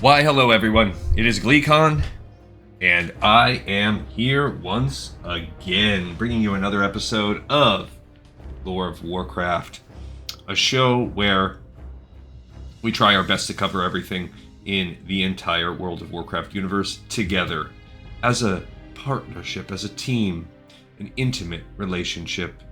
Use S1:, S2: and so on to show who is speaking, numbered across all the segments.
S1: Why, hello everyone. It is GleeCon, and I am here once again, bringing you another episode of Lore of Warcraft, a show where we try our best to cover everything in the entire World of Warcraft universe together, as a partnership, as a team, an intimate relationship.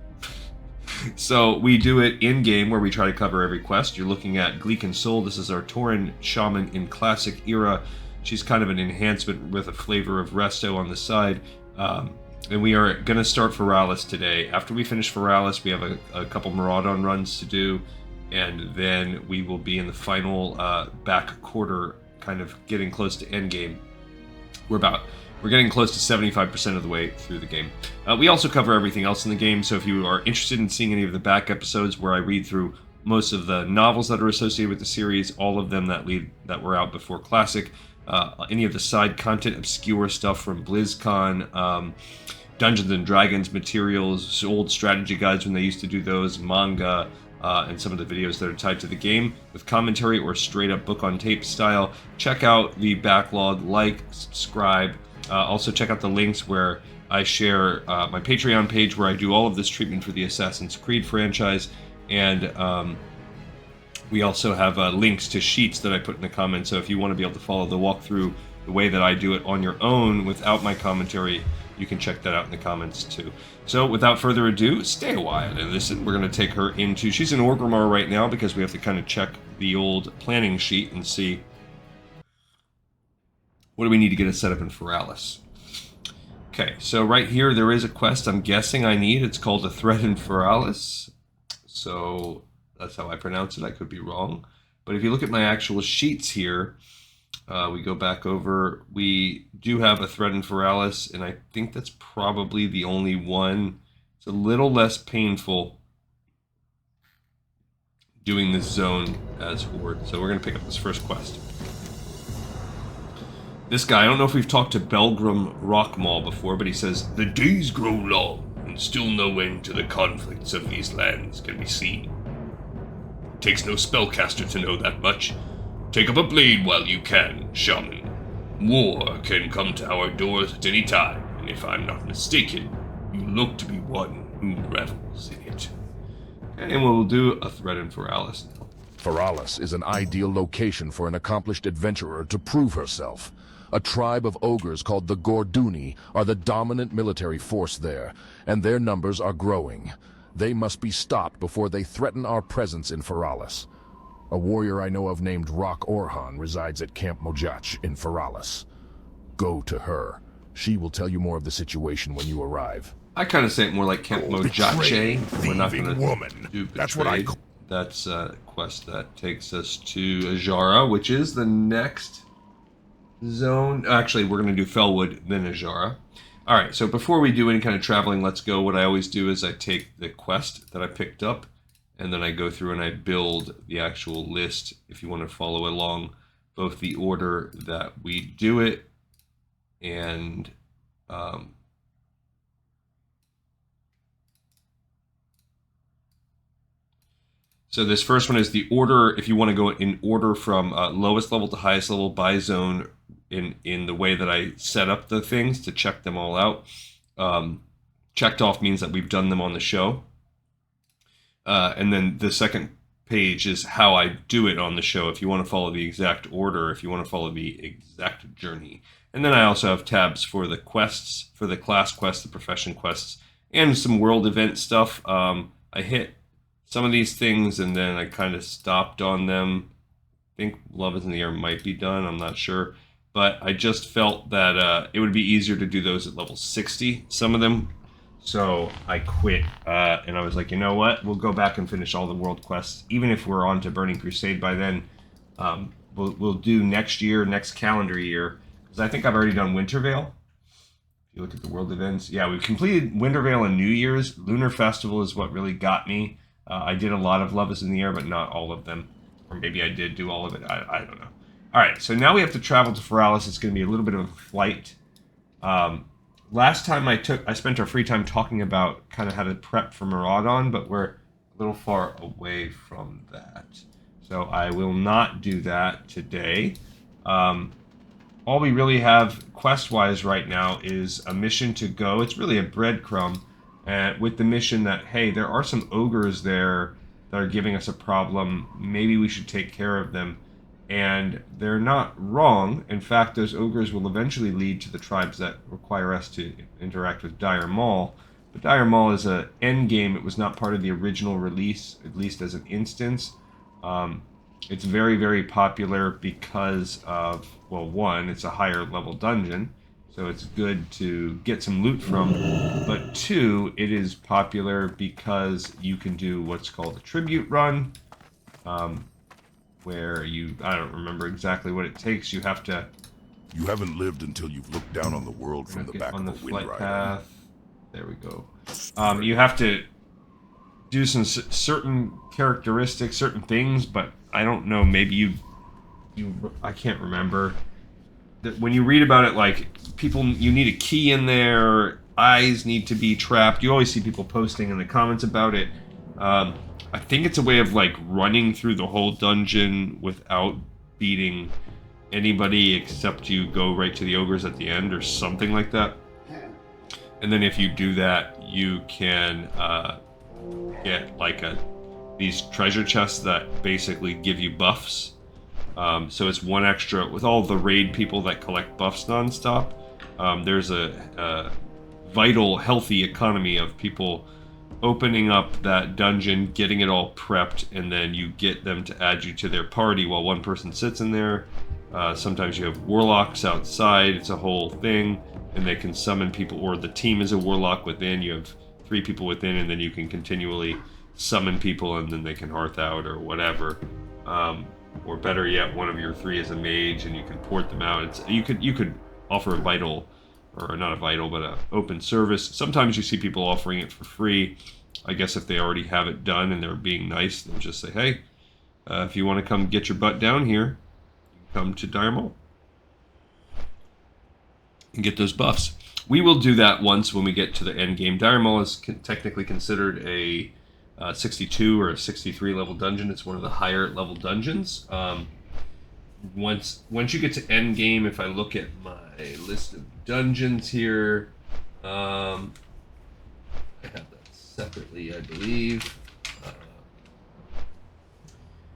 S1: So we do it in-game where we try to cover every quest. You're looking at Gleek Soul. This is our Tauren Shaman in Classic era. She's kind of an enhancement with a flavor of Resto on the side. And we are going to start Feralas today. After we finish Feralas, we have a couple Maraudon runs to do. And then we will be in the final back quarter, kind of getting close to endgame. We're getting close to 75% of the way through the game. We also cover everything else in the game, so if you are interested in seeing any of the back episodes where I read through most of the novels that are associated with the series, all of them that were out before Classic, any of the side content, obscure stuff from BlizzCon, Dungeons and Dragons materials, old strategy guides when they used to do those, manga, and some of the videos that are tied to the game with commentary or straight up book on tape style. Check out the backlog, like, subscribe. Also check out the links where I share my Patreon page where I do all of this treatment for the Assassin's Creed franchise, and we also have links to sheets that I put in the comments, so if you want to be able to follow the walkthrough the way that I do it on your own without my commentary, you can check that out in the comments too. So without further ado, stay a while and listen. We're going to take her into, she's in Orgrimmar right now because we have to kind of check the old planning sheet and see what do we need to get us set up in Feralas. Okay, so right here there is a quest I'm guessing I need. It's called a Threat in Feralas. So that's how I pronounce it. I could be wrong. But if you look at my actual sheets here, we go back over. We do have a Threat in Feralas, and I think that's probably the only one. It's a little less painful doing this zone as Horde. So we're going to pick up this first quest. This guy, I don't know if we've talked to Belgrim Rockmaw before, but he says, "The days grow long, and still no end to the conflicts of these lands can be seen. It takes no spellcaster to know that much. Take up a blade while you can, Shaman. War can come to our doors at any time, and if I'm not mistaken, you look to be one who revels in it." Okay, and we'll do a Threat in Feralas now.
S2: Feralas is an ideal location for an accomplished adventurer to prove herself. A tribe of ogres called the Gordunni are the dominant military force there, and their numbers are growing. They must be stopped before they threaten our presence in Feralas. A warrior I know of named Rock Orhan resides at Camp Mojach in Feralas. Go to her. She will tell you more of the situation when you arrive.
S1: I kind of say it more like Camp Mojache. We're not going to do Betrayed.
S2: That's what I call.
S1: That's a quest that takes us to Ajara, which is the next zone. Actually, we're going to do Felwood, then Ajara. Alright, so before we do any kind of traveling, let's go. What I always do is I take the quest that I picked up, and then I go through and I build the actual list, if you want to follow along both the order that we do it and so this first one is the order, if you want to go in order from lowest level to highest level by zone in the way that I set up the things to check them all out. Checked off means that we've done them on the show. And then the second page is how I do it on the show, if you want to follow the exact order, if you want to follow the exact journey. And then I also have tabs for the quests, for the class quests, the profession quests, and some world event stuff. I hit some of these things and then I kind of stopped on them. I think Love is in the Air might be done, I'm not sure. But I just felt that it would be easier to do those at level 60, some of them. So I quit, and I was like, you know what? We'll go back and finish all the world quests, even if we're on to Burning Crusade by then. We'll do next year, next calendar year, because I think I've already done Wintervale. If you look at the world events, yeah, we've completed Wintervale and New Year's. Lunar Festival is what really got me. I did a lot of Love is in the Air, but not all of them. Or maybe I did do all of it. I don't know. All right, so now we have to travel to Feralas. It's going to be a little bit of a flight. Last time I spent our free time talking about kind of how to prep for Maraudon, but we're a little far away from that. So I will not do that today. All we really have quest-wise right now is a mission to go. It's really a breadcrumb with the mission that, hey, there are some ogres there that are giving us a problem. Maybe we should take care of them. And they're not wrong. In fact, those ogres will eventually lead to the tribes that require us to interact with Dire Maul. But Dire Maul is an end game. It was not part of the original release, at least as an instance. It's very, very popular because of, well, one, it's a higher level dungeon, so it's good to get some loot from. But two, it is popular because you can do what's called a tribute run, where I don't remember exactly what it takes. You have to...
S2: You haven't lived until you've looked down on the world from the back of a wind rider.
S1: Path. There we go. You have to do some certain characteristics, certain things, but I don't know, maybe I can't remember. When you read about it, like, you need a key in there, eyes need to be trapped. You always see people posting in the comments about it. I think it's a way of, like, running through the whole dungeon without beating anybody except you go right to the ogres at the end or something like that. And then if you do that, you can get, like, these treasure chests that basically give you buffs. So it's one extra with all the raid people that collect buffs nonstop. There's a vital, healthy economy of people opening up that dungeon, getting it all prepped, and then you get them to add you to their party while one person sits in there. Sometimes you have warlocks outside. It's a whole thing, and they can summon people, or the team is a warlock within. You have 3 people within, and then you can continually summon people, and then they can hearth out or whatever. Or better yet, one of your 3 is a mage, and you can port them out. You could offer a vital, or not a vital, but a open service. Sometimes you see people offering it for free. I guess if they already have it done and they're being nice, they'll just say, hey, if you want to come get your butt down here, come to Dire Maul and get those buffs. We will do that once when we get to the end game. Dire Maul is technically considered a 62 or a 63 level dungeon. It's one of the higher level dungeons. Once you get to end game, if I look at my list of dungeons here, I have that separately, I believe.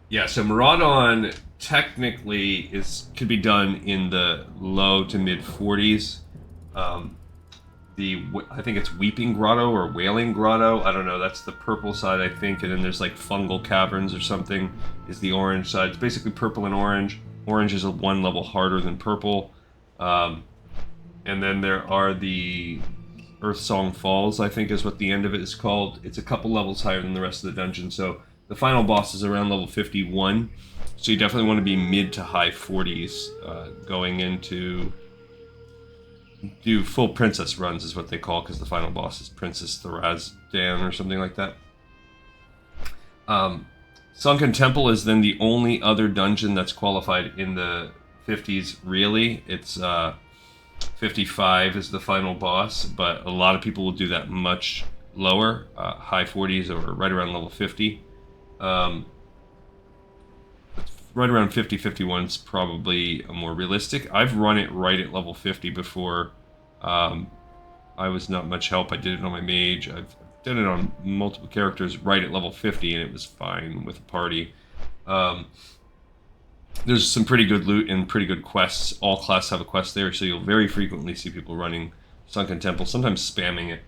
S1: Yeah, so Maraudon technically could be done in the low to mid 40s. I think it's Weeping Grotto or Wailing Grotto. I don't know. That's the purple side, I think. And then there's like Fungal Caverns or something is the orange side. It's basically purple and orange. Orange is 1 level harder than purple. And then there are the Earthsong Falls, I think is what the end of it is called. It's a couple levels higher than the rest of the dungeon. So the final boss is around level 51. So you definitely want to be mid to high 40s going into... Do full princess runs is what they call, because the final boss is Princess Thorazdan or something like that. Sunken Temple is then the only other dungeon that's qualified in the 50s, really. It's 55 is the final boss, but a lot of people will do that much lower, high 40s or right around level 50. Right around 50, 51 is probably more realistic. I've run it right at level 50 before. I was not much help. I did it on my mage. I've done it on multiple characters right at level 50, and it was fine with a party. There's some pretty good loot and pretty good quests. All classes have a quest there, so you'll very frequently see people running Sunken Temple, sometimes spamming it.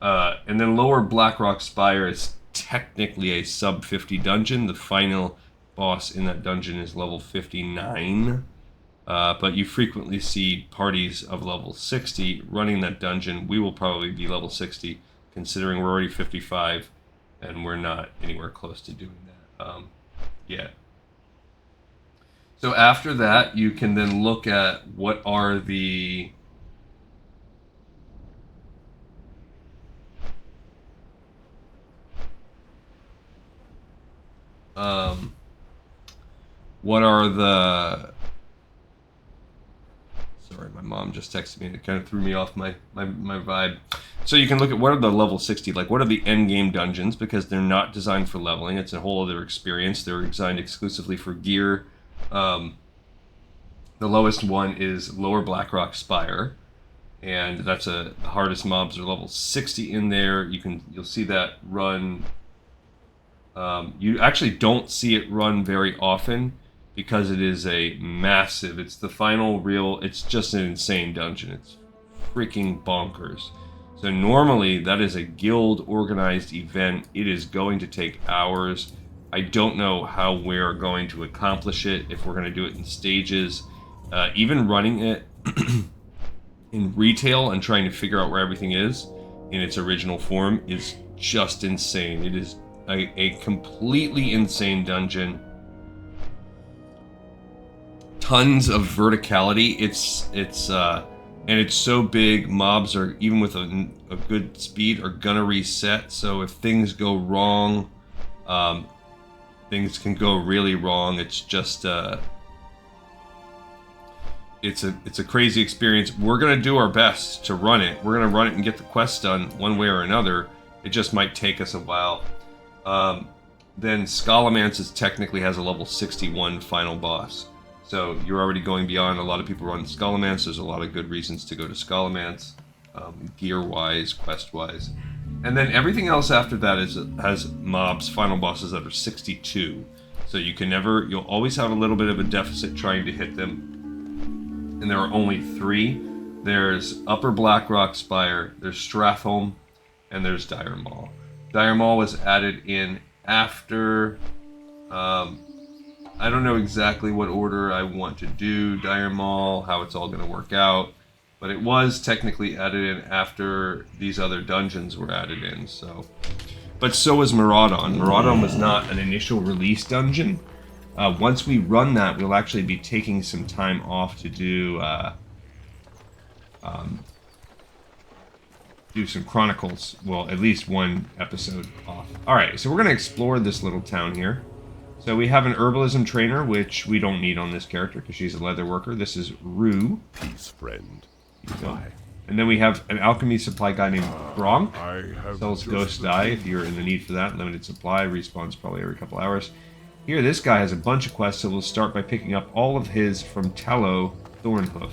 S1: And then Lower Blackrock Spire is technically a sub 50 dungeon. The final boss in that dungeon is level 59, but you frequently see parties of level 60 running that dungeon. We will probably be level 60, considering we're already 55, and we're not anywhere close to doing that yet. So after that, you can then look at what are the... what are the... Sorry, my mom just texted me. It kind of threw me off my vibe. So you can look at what are the level 60, like what are the end game dungeons, because they're not designed for leveling. It's a whole other experience. They're designed exclusively for gear. The lowest one is Lower Blackrock Spire, and that's the hardest mobs are level 60 in there. You'll see that run. You actually don't see it run very often because it is a massive. It's the final real. It's just an insane dungeon. It's freaking bonkers. So normally that is a guild organized event. It is going to take hours. I don't know how we're going to accomplish it, if we're going to do it in stages. Even running it in retail and trying to figure out where everything is in its original form is just insane. It is a completely insane dungeon. Tons of verticality. And it's so big, mobs are, even with a good speed, are gonna reset. So if things go wrong, things can go really wrong. It's just it's a crazy experience. We're gonna do our best to run it. We're gonna run it and get the quests done one way or another. It just might take us a while. Then Scalamance's technically has a level 61 final boss. So you're already going beyond. A lot of people run Scalamance. There's a lot of good reasons to go to Scalamance, gear-wise, quest-wise. And then everything else after that has mobs, final bosses that are 62. So you'll always have a little bit of a deficit trying to hit them. And there are only 3. There's Upper Blackrock Spire, there's Stratholme, and there's Dire Maul. Dire Maul was added in after... I don't know exactly what order I want to do Dire Maul, how it's all going to work out, but it was technically added in after these other dungeons were added in. So, but so was Maraudon. Maraudon was not an initial release dungeon. Once we run that, we'll actually be taking some time off to do some chronicles. Well, at least one episode off. All right, so we're going to explore this little town here. So we have an herbalism trainer, which we don't need on this character because she's a leather worker. This is Rue.
S3: Peace, friend.
S1: And then we have an alchemy supply guy named Gronk. Sells ghost dye if you're in the need for that. Limited supply, respawns probably every couple hours. Here, this guy has a bunch of quests, so we'll start by picking up all of his from Tello Thornhoof.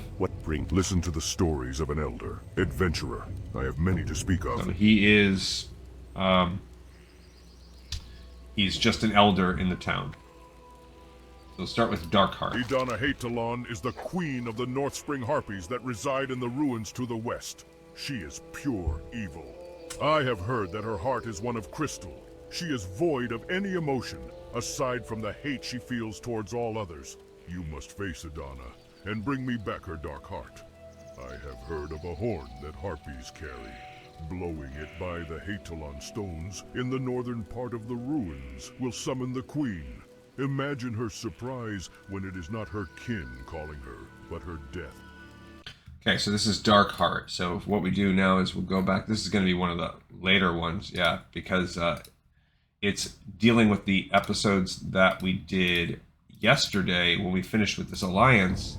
S3: Listen to the stories of an elder, adventurer. I have many to speak of.
S1: So he is... he's just an elder in the town. So we'll start with Darkheart.
S3: Idana Hatalon is the queen of the Northspring Harpies that reside in the ruins to the west. She is pure evil. I have heard that her heart is one of crystal. She is void of any emotion, aside from the hate she feels towards all others. You must face Idana, and bring me back her dark heart. I have heard of a horn that Harpies carry. Blowing it by the Hatalon stones in the northern part of the ruins will summon the queen. Imagine her surprise when it is not her kin calling her, but her death.
S1: Okay, so this is Darkheart. So what we do now is we'll go back. This is going to be one of the later ones, yeah, because it's dealing with the episodes that we did yesterday when we finished with this alliance.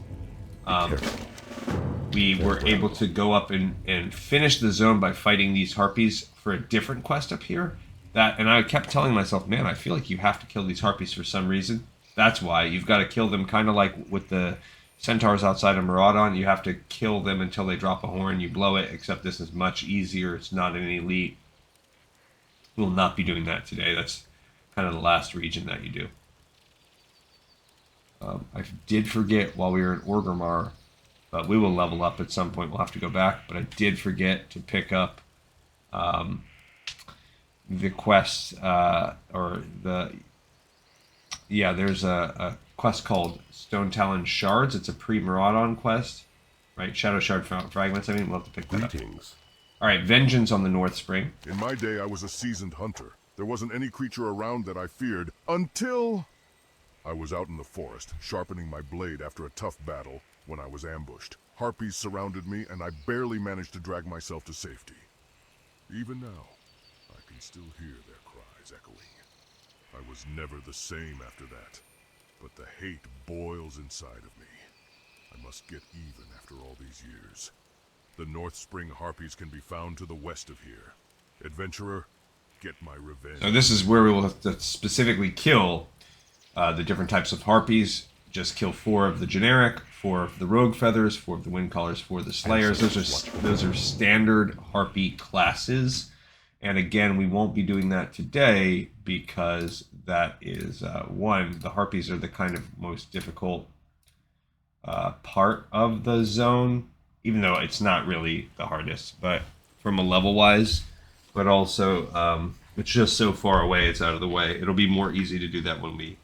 S1: We were able to go up and finish the zone by fighting these harpies for a different quest up here. And I kept telling myself, man, I feel like you have to kill these harpies for some reason. That's why. You've got to kill them kind of like with the centaurs outside of Maraudon. You have to kill them until they drop a horn. You blow it, except this is much easier. It's not an elite. We'll not be doing that today. That's kind of the last region that you do. I did forget while we were in Orgrimmar, but we will level up at some point. We'll have to go back, but I did forget to pick up the quest, there's a quest called Stone Talon Shards. It's a pre-Maraudon quest, right? Shadow Shard Fragments, we'll have to pick that up. All right, Vengeance on the North Spring.
S3: In my day, I was a seasoned hunter. There wasn't any creature around that I feared until I was out in the forest, sharpening my blade after a tough battle when I was ambushed. Harpies surrounded me, and I barely managed to drag myself to safety. Even now, I can still hear their cries echoing. I was never the same after that, but the hate boils inside of me. I must get even after all these years. The North Spring Harpies can be found to the west of here. Adventurer, get my revenge.
S1: So this is where we will have to specifically kill the different types of harpies. just kill 4 of the generic, 4 of the rogue feathers, 4 of the wind callers, 4 of the slayers. Those are standard harpy classes. And again, we won't be doing that today because that is, one, the harpies are the kind of most difficult part of the zone, even though it's not really the hardest, but from a level-wise, but also it's just so far away, it's out of the way. It'll be more easy to do that when we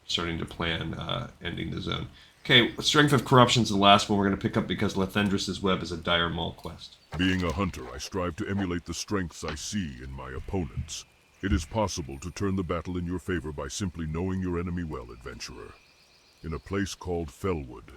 S1: starting to plan ending the zone. Okay, Strength of Corruption is the last one we're going to pick up because Lathendris' Web is a dire maul quest.
S3: Being a hunter, I strive to emulate the strengths I see in my opponents. It is possible to turn the battle in your favor by simply knowing your enemy well, adventurer. In a place called Fellwood,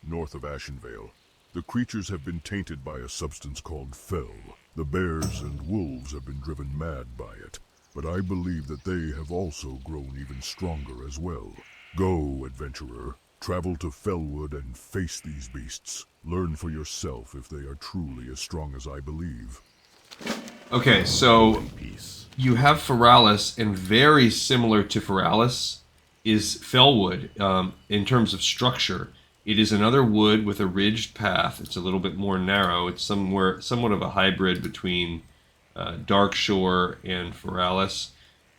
S3: north of Ashenvale, the creatures have been tainted by a substance called Fel. The bears and wolves have been driven mad by it, but I believe that they have also grown even stronger as well. Go, adventurer. Travel to Fellwood and face these beasts. Learn for yourself if they are truly as strong as I believe.
S1: Okay, so you have Feralas, and very similar to Feralas is Fellwood in terms of structure. It is another wood with a ridged path. It's a little bit more narrow. It's somewhat of a hybrid between Darkshore and Feralas,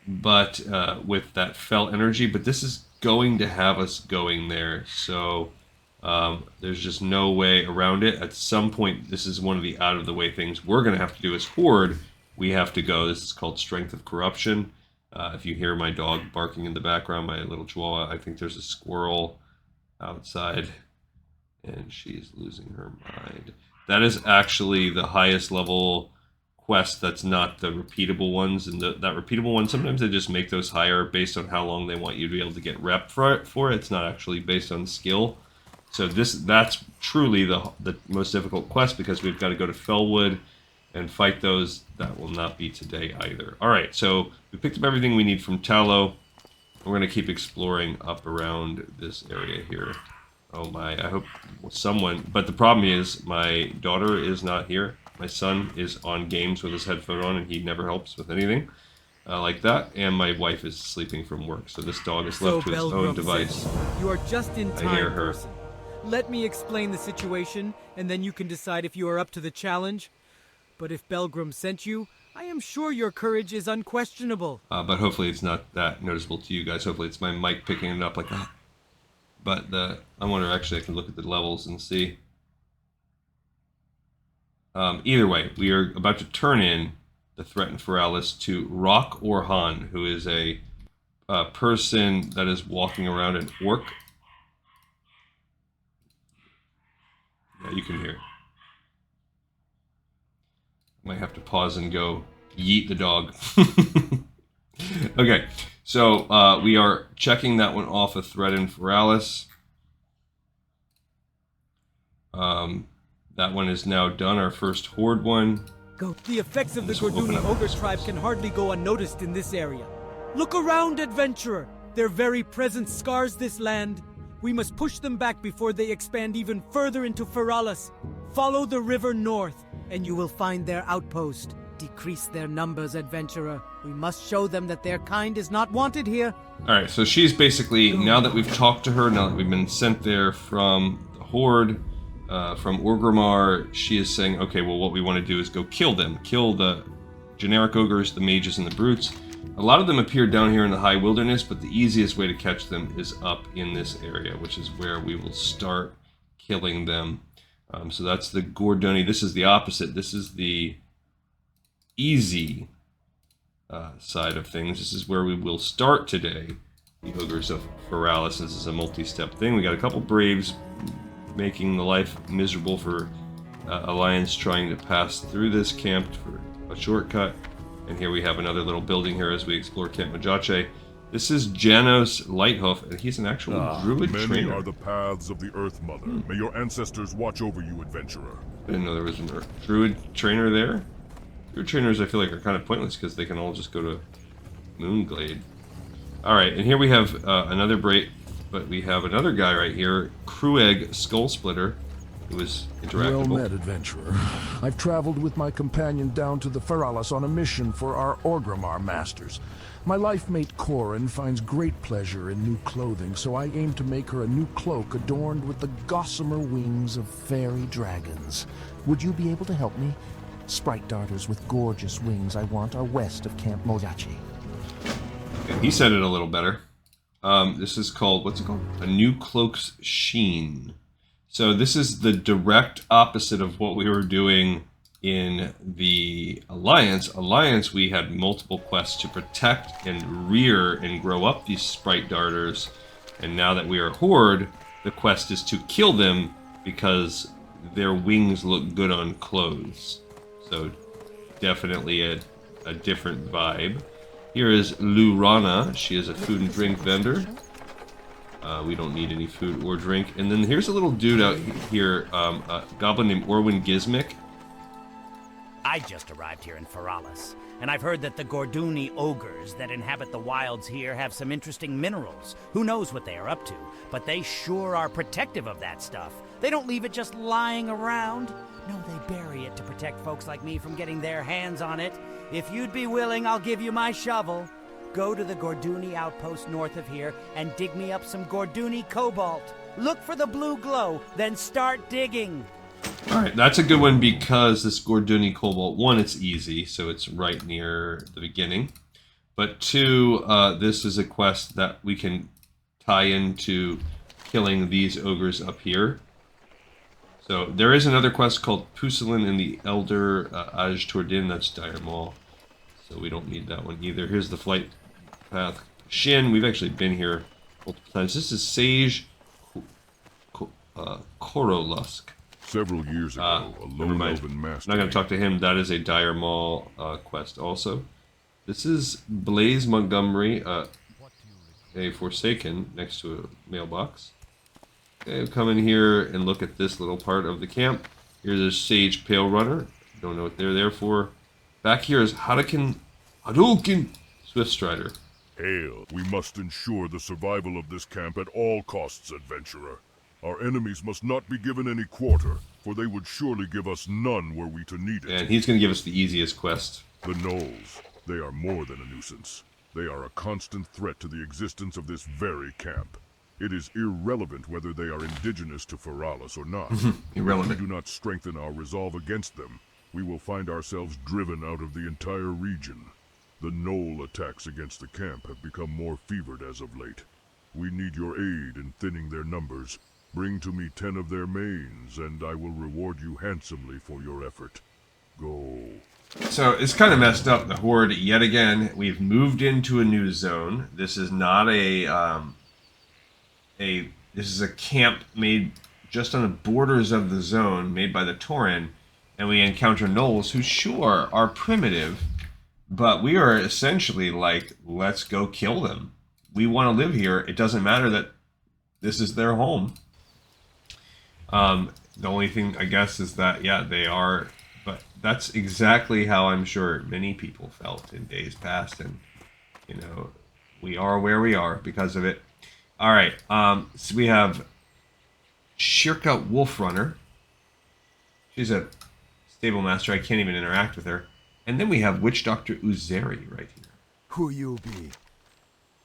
S1: but with that Fel energy. But this is going to have us going there, so there's just no way around it. At some point, this is one of the out-of-the-way things we're going to have to do as Horde. We have to go. This is called Strength of Corruption. If you hear my dog barking in the background, my little chihuahua, I think there's a squirrel outside, and she's losing her mind. That is actually the highest level quest that's not the repeatable ones, and that repeatable one, sometimes they just make those higher based on how long they want you to be able to get rep for it. It's not actually based on skill. So that's truly the most difficult quest because we've got to go to Fellwood and fight those. That will not be today either. Alright, so we picked up everything we need from Tallow. We're going to keep exploring up around this area here. Oh my, I hope someone... But the problem is, my daughter is not here. My son is on games with his headphone on, and he never helps with anything like that. And my wife is sleeping from work, so this dog is left to his own device.
S4: You are just in time,
S1: I hear her.
S4: person. Let me explain the situation, and then you can decide if you are up to the challenge. But if Belgrum sent you, I am sure your courage is unquestionable.
S1: But hopefully it's not that noticeable to you guys. Hopefully it's my mic picking it up like that. But I wonder, actually, I can look at the levels and see. Either way, we are about to turn in the threatened Feralas to Rock Orhan, who is a person that is walking around an orc. Yeah, you can hear it. Might have to pause and go yeet the dog. Okay, so we are checking that one off, a threatened Feralas. That one is now done, our first Horde one.
S4: The effects of the Gordunni Ogre tribe can hardly go unnoticed in this area. Look around, adventurer! Their very presence scars this land. We must push them back before they expand even further into Feralas. Follow the river north, and you will find their outpost. Decrease their numbers, adventurer. We must show them that their kind is not wanted here.
S1: Alright, so she's basically, now that we've talked to her, now that we've been sent there from the Horde, from Orgrimmar, she is saying, okay, well, what we want to do is go kill them. Kill the generic ogres, the mages, and the brutes. A lot of them appear down here in the high wilderness, but the easiest way to catch them is up in this area, which is where we will start killing them. So that's the Gordunni. This is the opposite. This is the easy side of things. This is where we will start today. The Ogres of Feralas. This is a multi-step thing. We got a couple Braves making the life miserable for Alliance trying to pass through this camp for a shortcut. And here we have another little building here as we explore Camp Majache. This is Janos Lighthoof, and he's an actual druid
S3: Many
S1: trainer.
S3: are the paths of the Earth Mother. May your ancestors watch over you, adventurer.
S1: I didn't know there was a druid trainer there. Druid trainers, I feel like, are kind of pointless because they can all just go to Moonglade. Alright, and here we have another Brait, but we have another guy right here, Krueg Skullsplitter. It was
S2: Well
S1: interactable.
S2: met, adventurer. I've traveled with my companion down to the Feralas on a mission for our Orgrimmar masters. My life mate Corin finds great pleasure in new clothing, so I aim to make her a new cloak adorned with the gossamer wings of fairy dragons. Would you be able to help me? Sprite darters with gorgeous wings I want are west of Camp Moyachi.
S1: And he said it a little better. This is called, what's it called? A New Cloak's Sheen. So this is the direct opposite of what we were doing in the Alliance. Alliance, we had multiple quests to protect and rear and grow up these sprite darters. And now that we are Horde, the quest is to kill them because their wings look good on clothes. So definitely a different vibe. Here is Lurana. She is a food and drink vendor. We don't need any food or drink. And then here's a little dude out here, a goblin named Orwin Gizmic.
S5: I just arrived here in Feralas, and I've heard that the Gordunni ogres that inhabit the wilds here have some interesting minerals. Who knows what they are up to, but they sure are protective of that stuff. They don't leave it just lying around. No, they bury it to protect folks like me from getting their hands on it. If you'd be willing, I'll give you my shovel. Go to the Gordunni outpost north of here and dig me up some Gordunni Cobalt. Look for the blue glow, then start digging.
S1: Alright, that's a good one because this Gordunni Cobalt, one, it's easy, so it's right near the beginning. But two, this is a quest that we can tie into killing these ogres up here. So there is another quest called Pusillan and the Elder Aj Tordin, that's Dire Maul. So we don't need that one either. Here's the flight path. Shin, we've actually been here multiple times. This is Sage Korolusk.
S3: Several years ago, a
S1: Never
S3: lone
S1: mind.
S3: elven master...
S1: I'm not going to talk to him. That is a Dire Maul quest also. This is Blaze Montgomery, a Forsaken, next to a mailbox. Okay, come in here and look at this little part of the camp. Here's a Sage Pale Runner. Don't know what they're there for. Back here is Hadouken Swift Strider.
S3: Hail! We must ensure the survival of this camp at all costs, adventurer. Our enemies must not be given any quarter, for they would surely give us none were we to need it.
S1: And he's going to give us the easiest quest.
S3: The Gnolls. They are more than a nuisance. They are a constant threat to the existence of this very camp. It is irrelevant whether they are indigenous to Feralas or not.
S1: Irrelevant.
S3: If we do not strengthen our resolve against them, we will find ourselves driven out of the entire region. The Gnoll attacks against the camp have become more fevered as of late. We need your aid in thinning their numbers. Bring to me 10 of their mains, and I will reward you handsomely for your effort. Go.
S1: So it's kind of messed up. The Horde, yet again, we've moved into a new zone. This is not this is a camp made just on the borders of the zone, made by the Tauren, and we encounter gnolls who, sure, are primitive, but we are essentially like, let's go kill them. We want to live here. It doesn't matter that this is their home. The only thing, I guess, is that, yeah, they are, but that's exactly how I'm sure many people felt in days past, and, you know, we are where we are because of it. Alright, so we have Shirka Wolfrunner. She's a stable master, I can't even interact with her. And then we have Witch Doctor Uzeri right here.
S6: Who you be?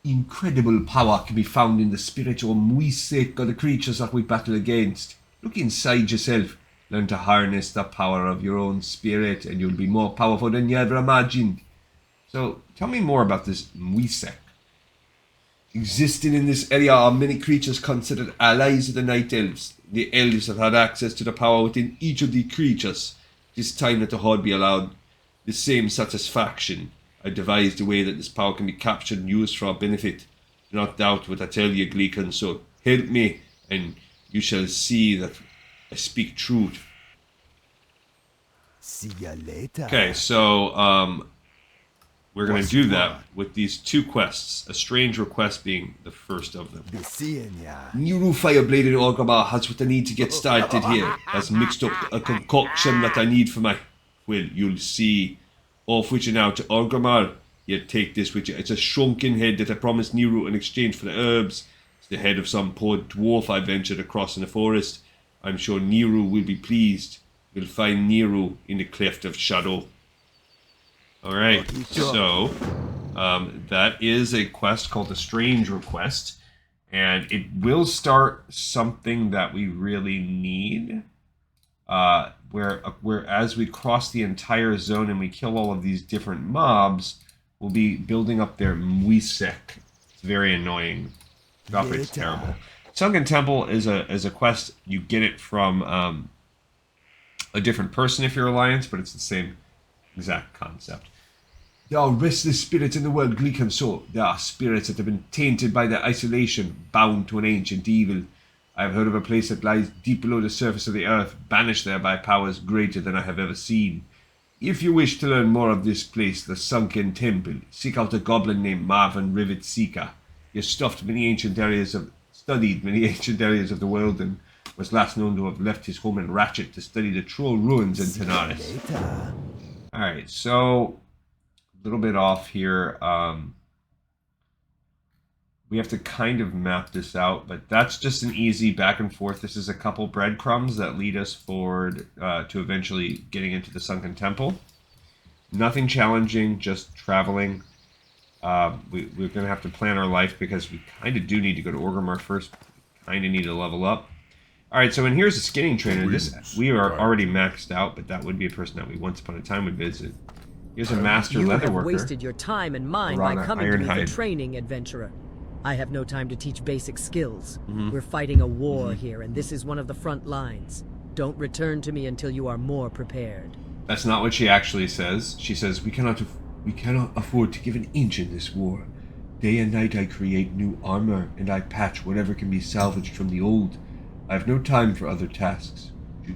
S1: Incredible power can be found in the spiritual muisek of the creatures that we battle against. Look inside yourself. Learn to harness the power of your own spirit, and you'll be more powerful than you ever imagined. So, tell me more about this muisek. Existing in this area are many creatures considered allies of the Night Elves. The Elves have had access to the power within each of the creatures. It is time that the Horde be allowed the same satisfaction. I devised a way that this power can be captured and used for our benefit. Do not doubt what I tell you, Gleekon, so help me, and you shall see that I speak truth.
S6: See ya later.
S1: Okay, so, we're going to do that with these two quests. A strange request being the first of them.
S6: Be seeing ya.
S1: New Firebladed Orgrimmar has what I need to get started here. Has mixed up a concoction that I need for my... Well, you'll see. Off which you now to Orgrimmar. You take this with you. It's a shrunken head that I promised Nero in exchange for the herbs. It's the head of some poor dwarf I ventured across in the forest. I'm sure Nero will be pleased. We'll find Nero in the Cleft of Shadow. Alright, so that is a quest called the Strange Request. And it will start something that we really need. Where as we cross the entire zone and we kill all of these different mobs, we'll be building up their Mwisek. It's very annoying. It's terrible. Sunken Temple is a quest. You get it from a different person if you're Alliance, but it's the same exact concept. There are restless spirits in the world, Gleekan saw. There are spirits that have been tainted by their isolation, bound to an ancient evil. I have heard of a place that lies deep below the surface of the earth, banished there by powers greater than I have ever seen. If you wish to learn more of this place, the Sunken Temple, seek out a goblin named Marvin Rivet Seeker. He has studied many ancient areas of the world and was last known to have left his home in Ratchet to study the troll ruins in Tanaris. Alright, so a little bit off here. We have to kind of map this out, but that's just an easy back and forth. This is a couple breadcrumbs that lead us forward to eventually getting into the Sunken Temple. Nothing challenging, just traveling. We're going to have to plan our life because we kind of do need to go to Orgrimmar first. Kind of need to level up. Alright, so in here's a skinning trainer. We are already maxed out, but that would be a person that we once upon a time would visit. Here's a master leather worker.
S7: You have wasted your time and mine by coming to me for training, adventurer. I have no time to teach basic skills. We're fighting a war here, and this is one of the front lines. Don't return to me until you are more prepared.
S1: That's not what she actually says. She says, we cannot afford to give an inch in this war. Day and night I create new armor, and I patch whatever can be salvaged from the old. I have no time for other tasks.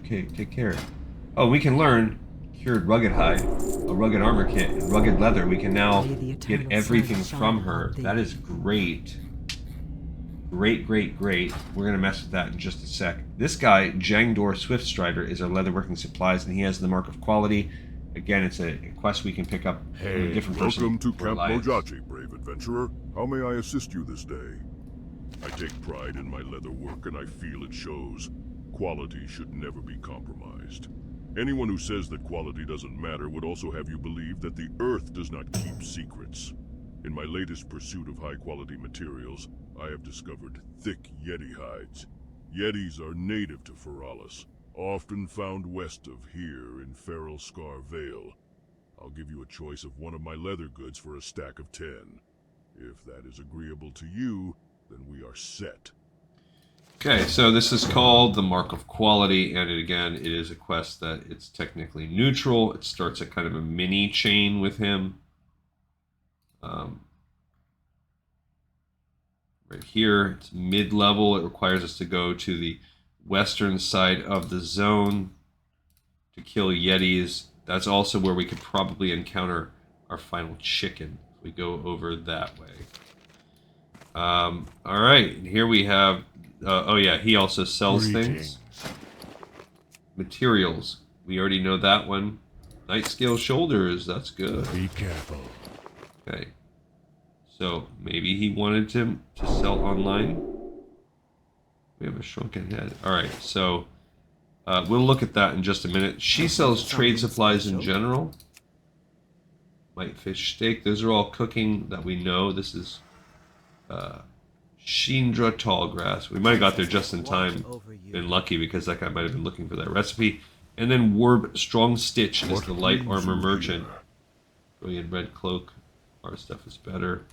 S1: Take care. Oh, we can learn cured rugged hide, a rugged armor kit, and rugged leather. We can now get everything from her. That is great. Great. We're going to mess with that in just a sec. This guy, Jangdor Swiftstrider, is our leatherworking supplies, and he has the Mark of Quality. Again, it's a quest we can pick up from a different person.
S3: Welcome to Camp Mojachi, brave adventurer. How may I assist you this day? I take pride in my leather work, and I feel it shows. Quality should never be compromised. Anyone who says that quality doesn't matter would also have you believe that the Earth does not keep secrets. In my latest pursuit of high-quality materials, I have discovered thick Yeti hides. Yetis are native to Feralas, often found west of here in Feral Scar Vale. I'll give you a choice of one of my leather goods for a stack of 10. If that is agreeable to you, then we are set.
S1: Okay, so this is called the Mark of Quality, and again, it is a quest that it's technically neutral. It starts at kind of a mini chain with him. Right here, it's mid-level. It requires us to go to the western side of the zone to kill Yetis. That's also where we could probably encounter our final chicken if we go over that way. All right, and here we have... oh yeah, he also sells things. Materials. We already know that one. Night scale shoulders. That's good.
S2: Be careful.
S1: Okay. So maybe he wanted to sell online. We have a shrunken head. All right. So we'll look at that in just a minute. She sells trade supplies in general. White fish steak. Those are all cooking that we know. This is Shindra Tallgrass. We might have got there just in time. Been lucky because that guy might have been looking for that recipe. And then Warb Strong Stitch is the light armor merchant. Brilliant red cloak. Our stuff is better.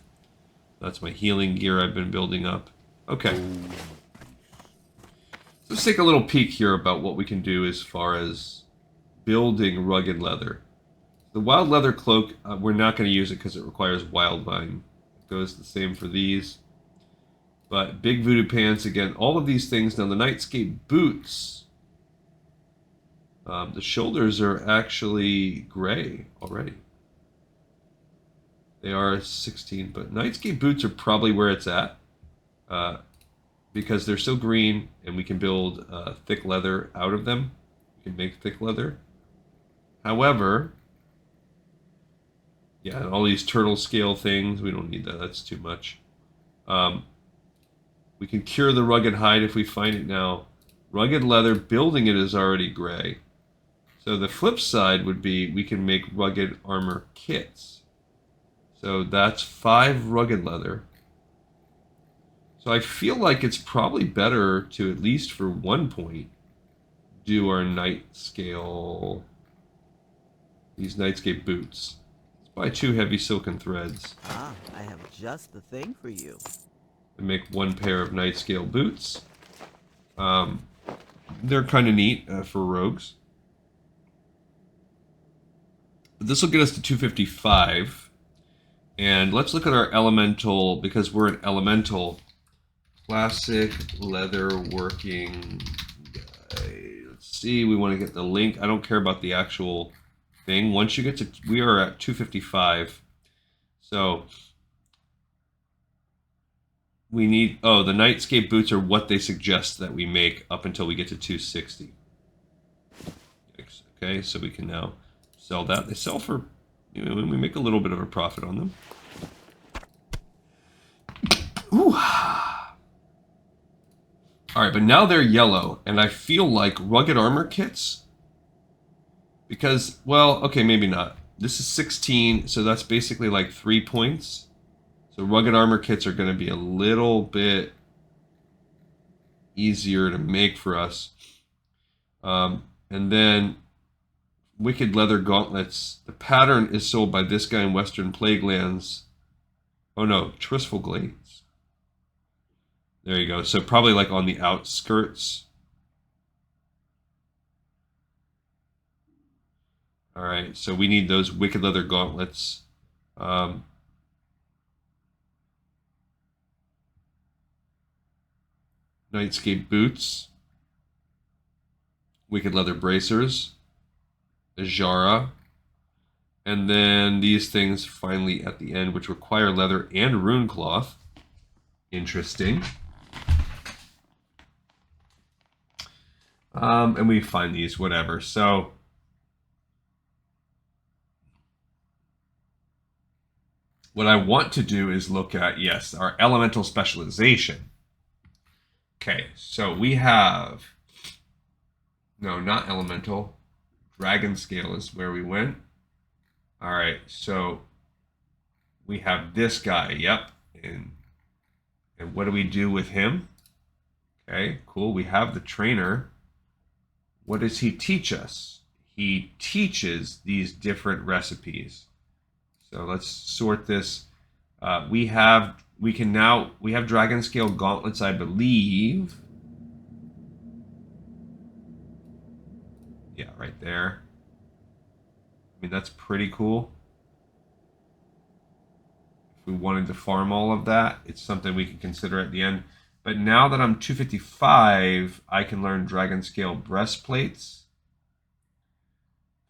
S1: That's my healing gear I've been building up. Okay. Let's take a little peek here about what we can do as far as building rugged leather. The wild leather cloak, we're not going to use it because it requires wild vine. It goes the same for these. But big voodoo pants, again, all of these things. Now the Nightscape boots, the shoulders are actually gray already. They are 16, but Nightscape boots are probably where it's at. Because they're still green, and we can build thick leather out of them. We can make thick leather. However, yeah, and all these turtle scale things, we don't need that. That's too much. We can cure the rugged hide if we find it now. Rugged leather, building it is already gray. So the flip side would be we can make rugged armor kits. So that's 5 rugged leather. So I feel like it's probably better to, at least for 1 point, do our night scale, these nightscape boots. Let's buy 2 heavy silken threads.
S8: Ah, I have just the thing for you.
S1: And make 1 pair of night scale boots. They're kind of neat for rogues. But this will get us to 255. And let's look at our elemental, because we're an elemental. Classic leather working guy. Let's see, we want to get the link. I don't care about the actual thing. Once you get to, we are at 255. So we need, oh, the nightscape boots are what they suggest that we make up until we get to 260. Okay, so we can now sell that. They sell for, you know, we make a little bit of a profit on them. Ooh. Alright, but now they're yellow, and I feel like rugged armor kits, because, well, okay, maybe not. This is 16, so that's basically like 3 points. So rugged armor kits are going to be a little bit easier to make for us. And then wicked leather gauntlets. The pattern is sold by this guy in Western Plaguelands. Oh no, Tristful Glades. There you go. So probably like on the outskirts. Alright, so we need those wicked leather gauntlets. Nightscape boots. Wicked leather bracers. Ajara. And then these things finally at the end, which require leather and rune cloth. Interesting. And we find these, whatever. So what I want to do is look at, yes, our elemental specialization. Okay, so we have, no, not elemental. Dragon scale is where we went. All right, so we have this guy, yep. And what do we do with him? Okay, cool. We have the trainer. What does he teach us? He teaches these different recipes. So let's sort this. We have dragon scale gauntlets, I believe. Yeah, right there. I mean, that's pretty cool. If we wanted to farm all of that, it's something we can consider at the end. But now that I'm 255, I can learn dragon scale breastplates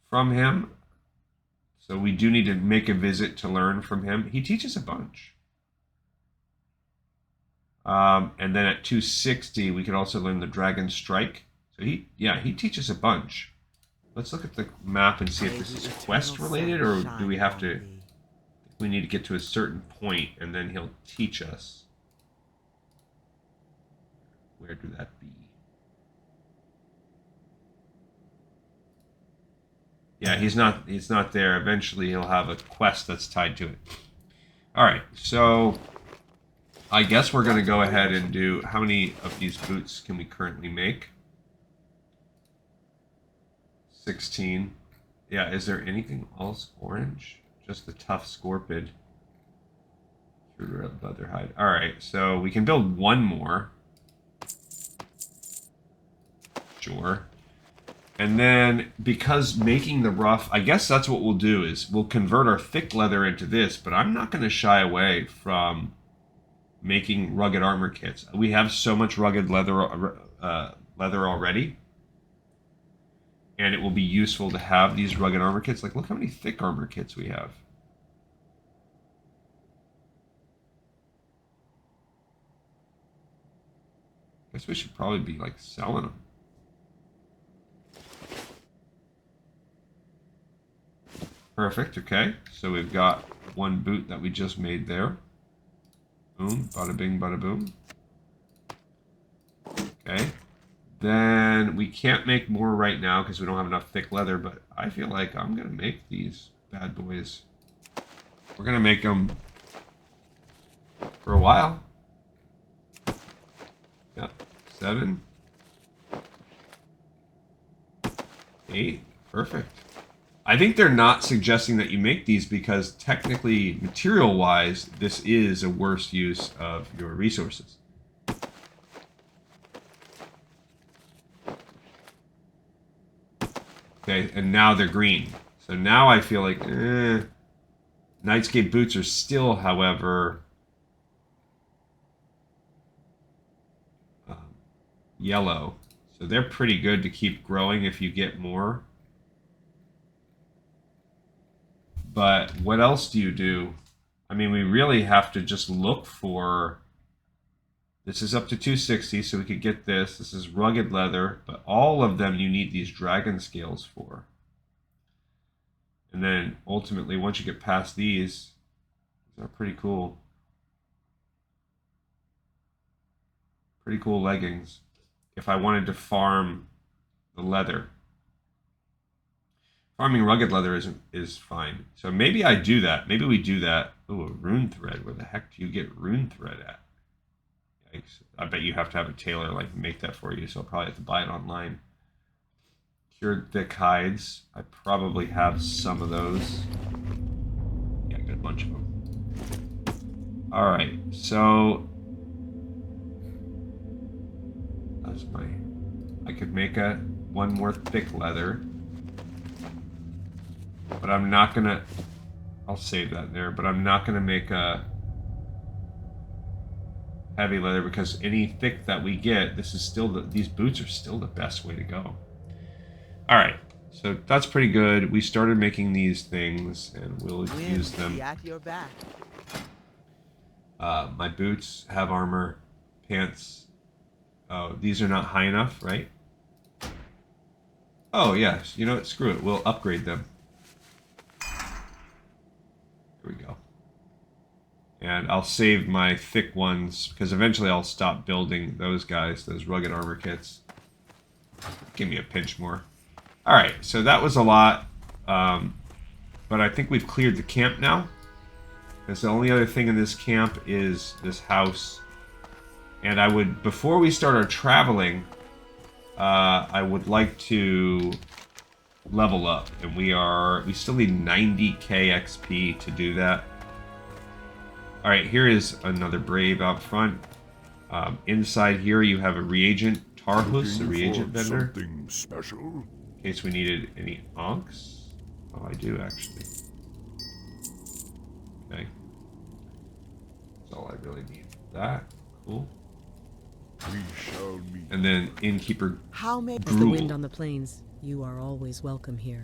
S1: from him. So we do need to make a visit to learn from him. He teaches a bunch. And then at 260, we could also learn the dragon strike. So he teaches a bunch. Let's look at the map and see if this is quest related, or do we have to, we need to get to a certain point and then he'll teach us. Where do that be? Yeah, he's not there. Eventually he'll have a quest that's tied to it. Alright, so I guess we're gonna go ahead and do, how many of these boots can we currently make? 16. Yeah, is there anything else orange? Just the tough scorpid. Leather hide. Alright, so we can build one more. Sure. And then, because making the rough, I guess that's what we'll do, is we'll convert our thick leather into this, but I'm not going to shy away from making rugged armor kits. We have so much rugged leather already, and it will be useful to have these rugged armor kits. Like, look how many thick armor kits we have. I guess we should probably be, like, selling them. Perfect, okay. So we've got one boot that we just made there. Boom, bada bing, bada boom. Okay. Then we can't make more right now because we don't have enough thick leather, but I feel like I'm going to make these bad boys. We're going to make them for a while. Yep. 7. 8. Perfect. I think they're not suggesting that you make these because technically, material-wise, this is a worse use of your resources. Okay, and now they're green. So now I feel like, Nightscape boots are still, however, yellow. So they're pretty good to keep growing if you get more. But what else do you do? I mean, we really have to just look for... This is up to 260, so we could get this. This is rugged leather, but all of them you need these dragon scales for. And then ultimately, once you get past these are pretty cool. Pretty cool leggings. If I wanted to farm the leather. Farming rugged leather is fine. So maybe I do that. Maybe we do that. Oh, a rune thread. Where the heck do you get rune thread at? Yikes. I bet you have to have a tailor like make that for you, so I'll probably have to buy it online. Cured thick hides. I probably have some of those. Yeah, I got a bunch of them. Alright, so that's my... I could make one more thick leather. But I'm not gonna... I'll save that there, but I'm not gonna make a heavy leather because any thick that we get, this is still these boots are still the best way to go. Alright, so that's pretty good. We started making these things and we'll use them.
S8: At your back.
S1: My boots have armor, pants. Oh, these are not high enough, right? Oh, yes. You know what? Screw it. We'll upgrade them. Here we go. And I'll save my thick ones, because eventually I'll stop building those guys, those rugged armor kits. Give me a pinch more. Alright, so that was a lot. But I think we've cleared the camp now. Because the only other thing in this camp is this house. And I would, before we start our traveling, I would like to level up. And we still need 90k XP to do that. Alright, here is another brave out front. Inside here you have a reagent Tarhus, a reagent vendor.
S3: Something special?
S1: In case we needed any onks. Oh, I do actually. Okay. That's all I really need. That. Cool.
S3: We shall meet.
S1: And then Innkeeper
S8: How may
S7: The wind on the plains. You are always welcome here.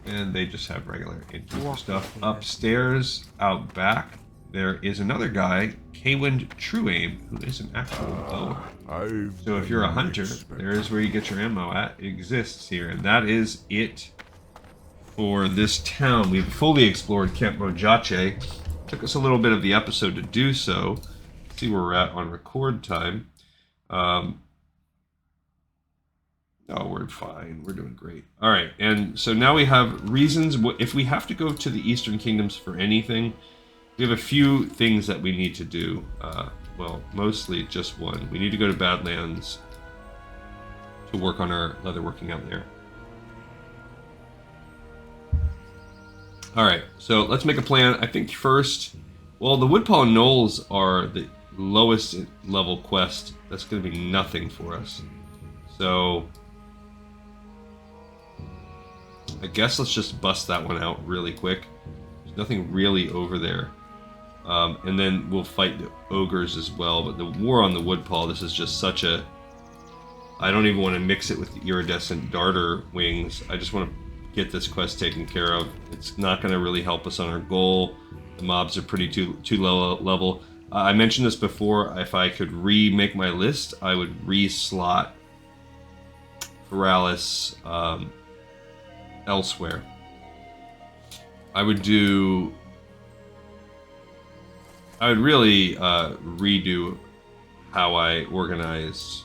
S1: And they just have regular Innkeeper stuff. Upstairs, out back, there is another guy, Kwind True Aim, who is an actual bower. So if you're a hunter, there is where you get your ammo at. It exists here. And that is it for this town. We've fully explored Camp Mojache. Took us a little bit of the episode to do so. Let's see where we're at on record time. Oh, we're fine. We're doing great. All right, and so now we have reasons. If we have to go to the Eastern Kingdoms for anything, we have a few things that we need to do. Well, mostly just one. We need to go to Badlands to work on our leatherworking out there. All right, so let's make a plan. I think first, well, the Woodpaw Knolls are the lowest level quest. That's going to be nothing for us. So I guess let's just bust that one out really quick. There's nothing really over there. And then we'll fight the ogres as well. But the war on the Woodpaw, this is just such a... I don't even want to mix it with the iridescent darter wings. I just want to get this quest taken care of. It's not going to really help us on our goal. The mobs are pretty too low level. I mentioned this before. If I could remake my list, I would re-slot Feralas elsewhere. I would really redo how I organized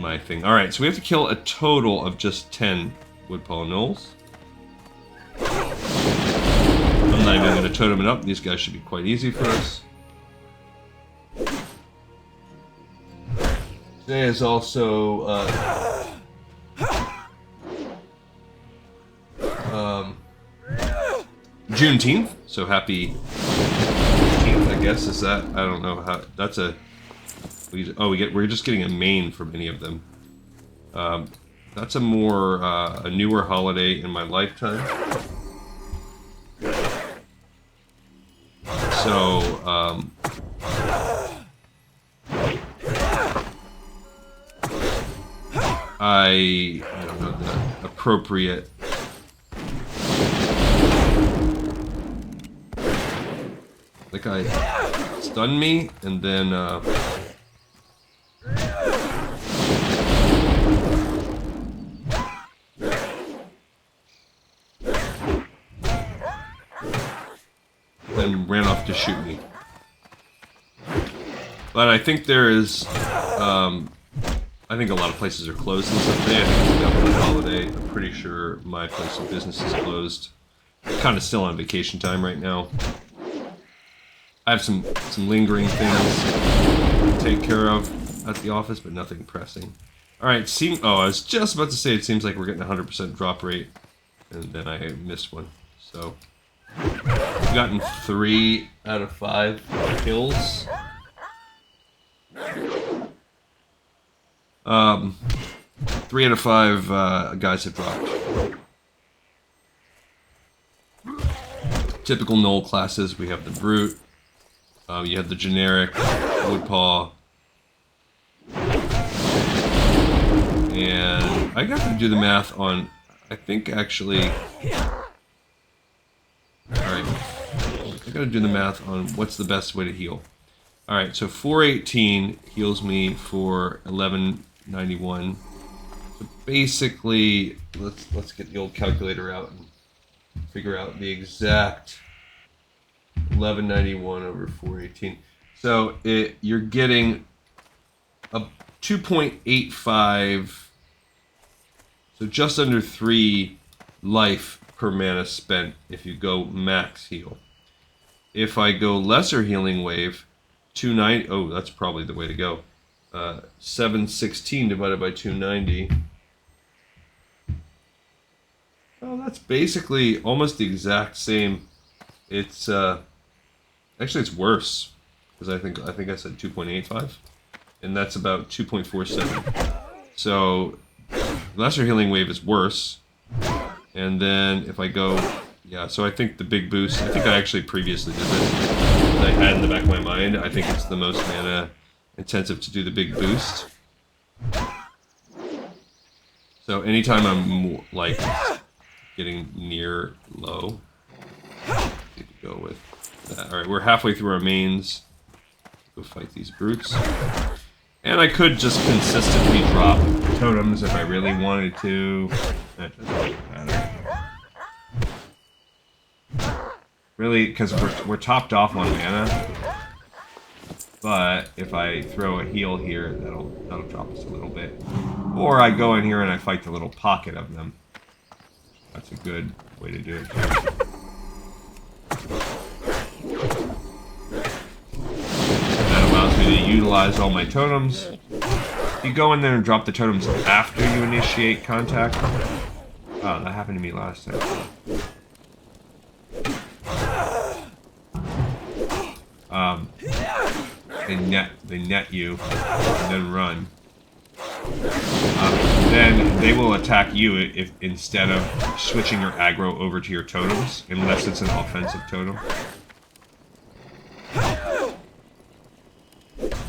S1: my thing. Alright, so we have to kill a total of just 10 Woodpaw gnolls. I'm not even going to totem it up. These guys should be quite easy for us. Today is also Juneteenth, so happy Juneteenth, I guess. Is that? I don't know how. That's a. We're just getting a main from any of them. That's a newer holiday in my lifetime. So, I don't know the appropriate. The guy stunned me, and then ran off to shoot me. But I think there is, I think a lot of places are closed and stuff today. I think it's a government holiday. I'm pretty sure my place of business is closed. I'm kind of still on vacation time right now. I have some lingering things to take care of at the office, but nothing pressing. Alright, I was just about to say it seems like we're getting 100% drop rate, and then I missed one. So, we've gotten 3 out of 5 kills. 3 out of 5 guys have dropped. Typical gnoll classes, we have the Brute. You have the generic Woodpaw. And I got to do the math on, I think actually... Alright, I gotta do the math on what's the best way to heal. Alright, so 418 heals me for 1191. So basically, let's get the old calculator out and figure out the exact 1191 over 418. So you're getting a 2.85, so just under 3 life per mana spent if you go max heal. If I go lesser healing wave, 290. Oh, that's probably the way to go. 716 divided by 290. Oh, that's basically almost the exact same. It's actually it's worse because I think I said 2.85, and that's about 2.47. So lesser healing wave is worse, and then if I go, yeah. So I think the big boost. I think I actually previously did this. I had in the back of my mind. I think it's the most mana intensive to do the big boost. So anytime I'm like getting near low, I could go with that. Alright, we're halfway through our mains. Go fight these brutes. And I could just consistently drop totems if I really wanted to. That doesn't matter. Really, because we're topped off on mana. But if I throw a heal here, that'll drop us a little bit. Or I go in here and I fight the little pocket of them. That's a good way to do it. That allows me to utilize all my totems. If you go in there and drop the totems after you initiate contact. Oh, that happened to me last time. They net you and then run. Then they will attack you if instead of switching your aggro over to your totems, unless it's an offensive totem.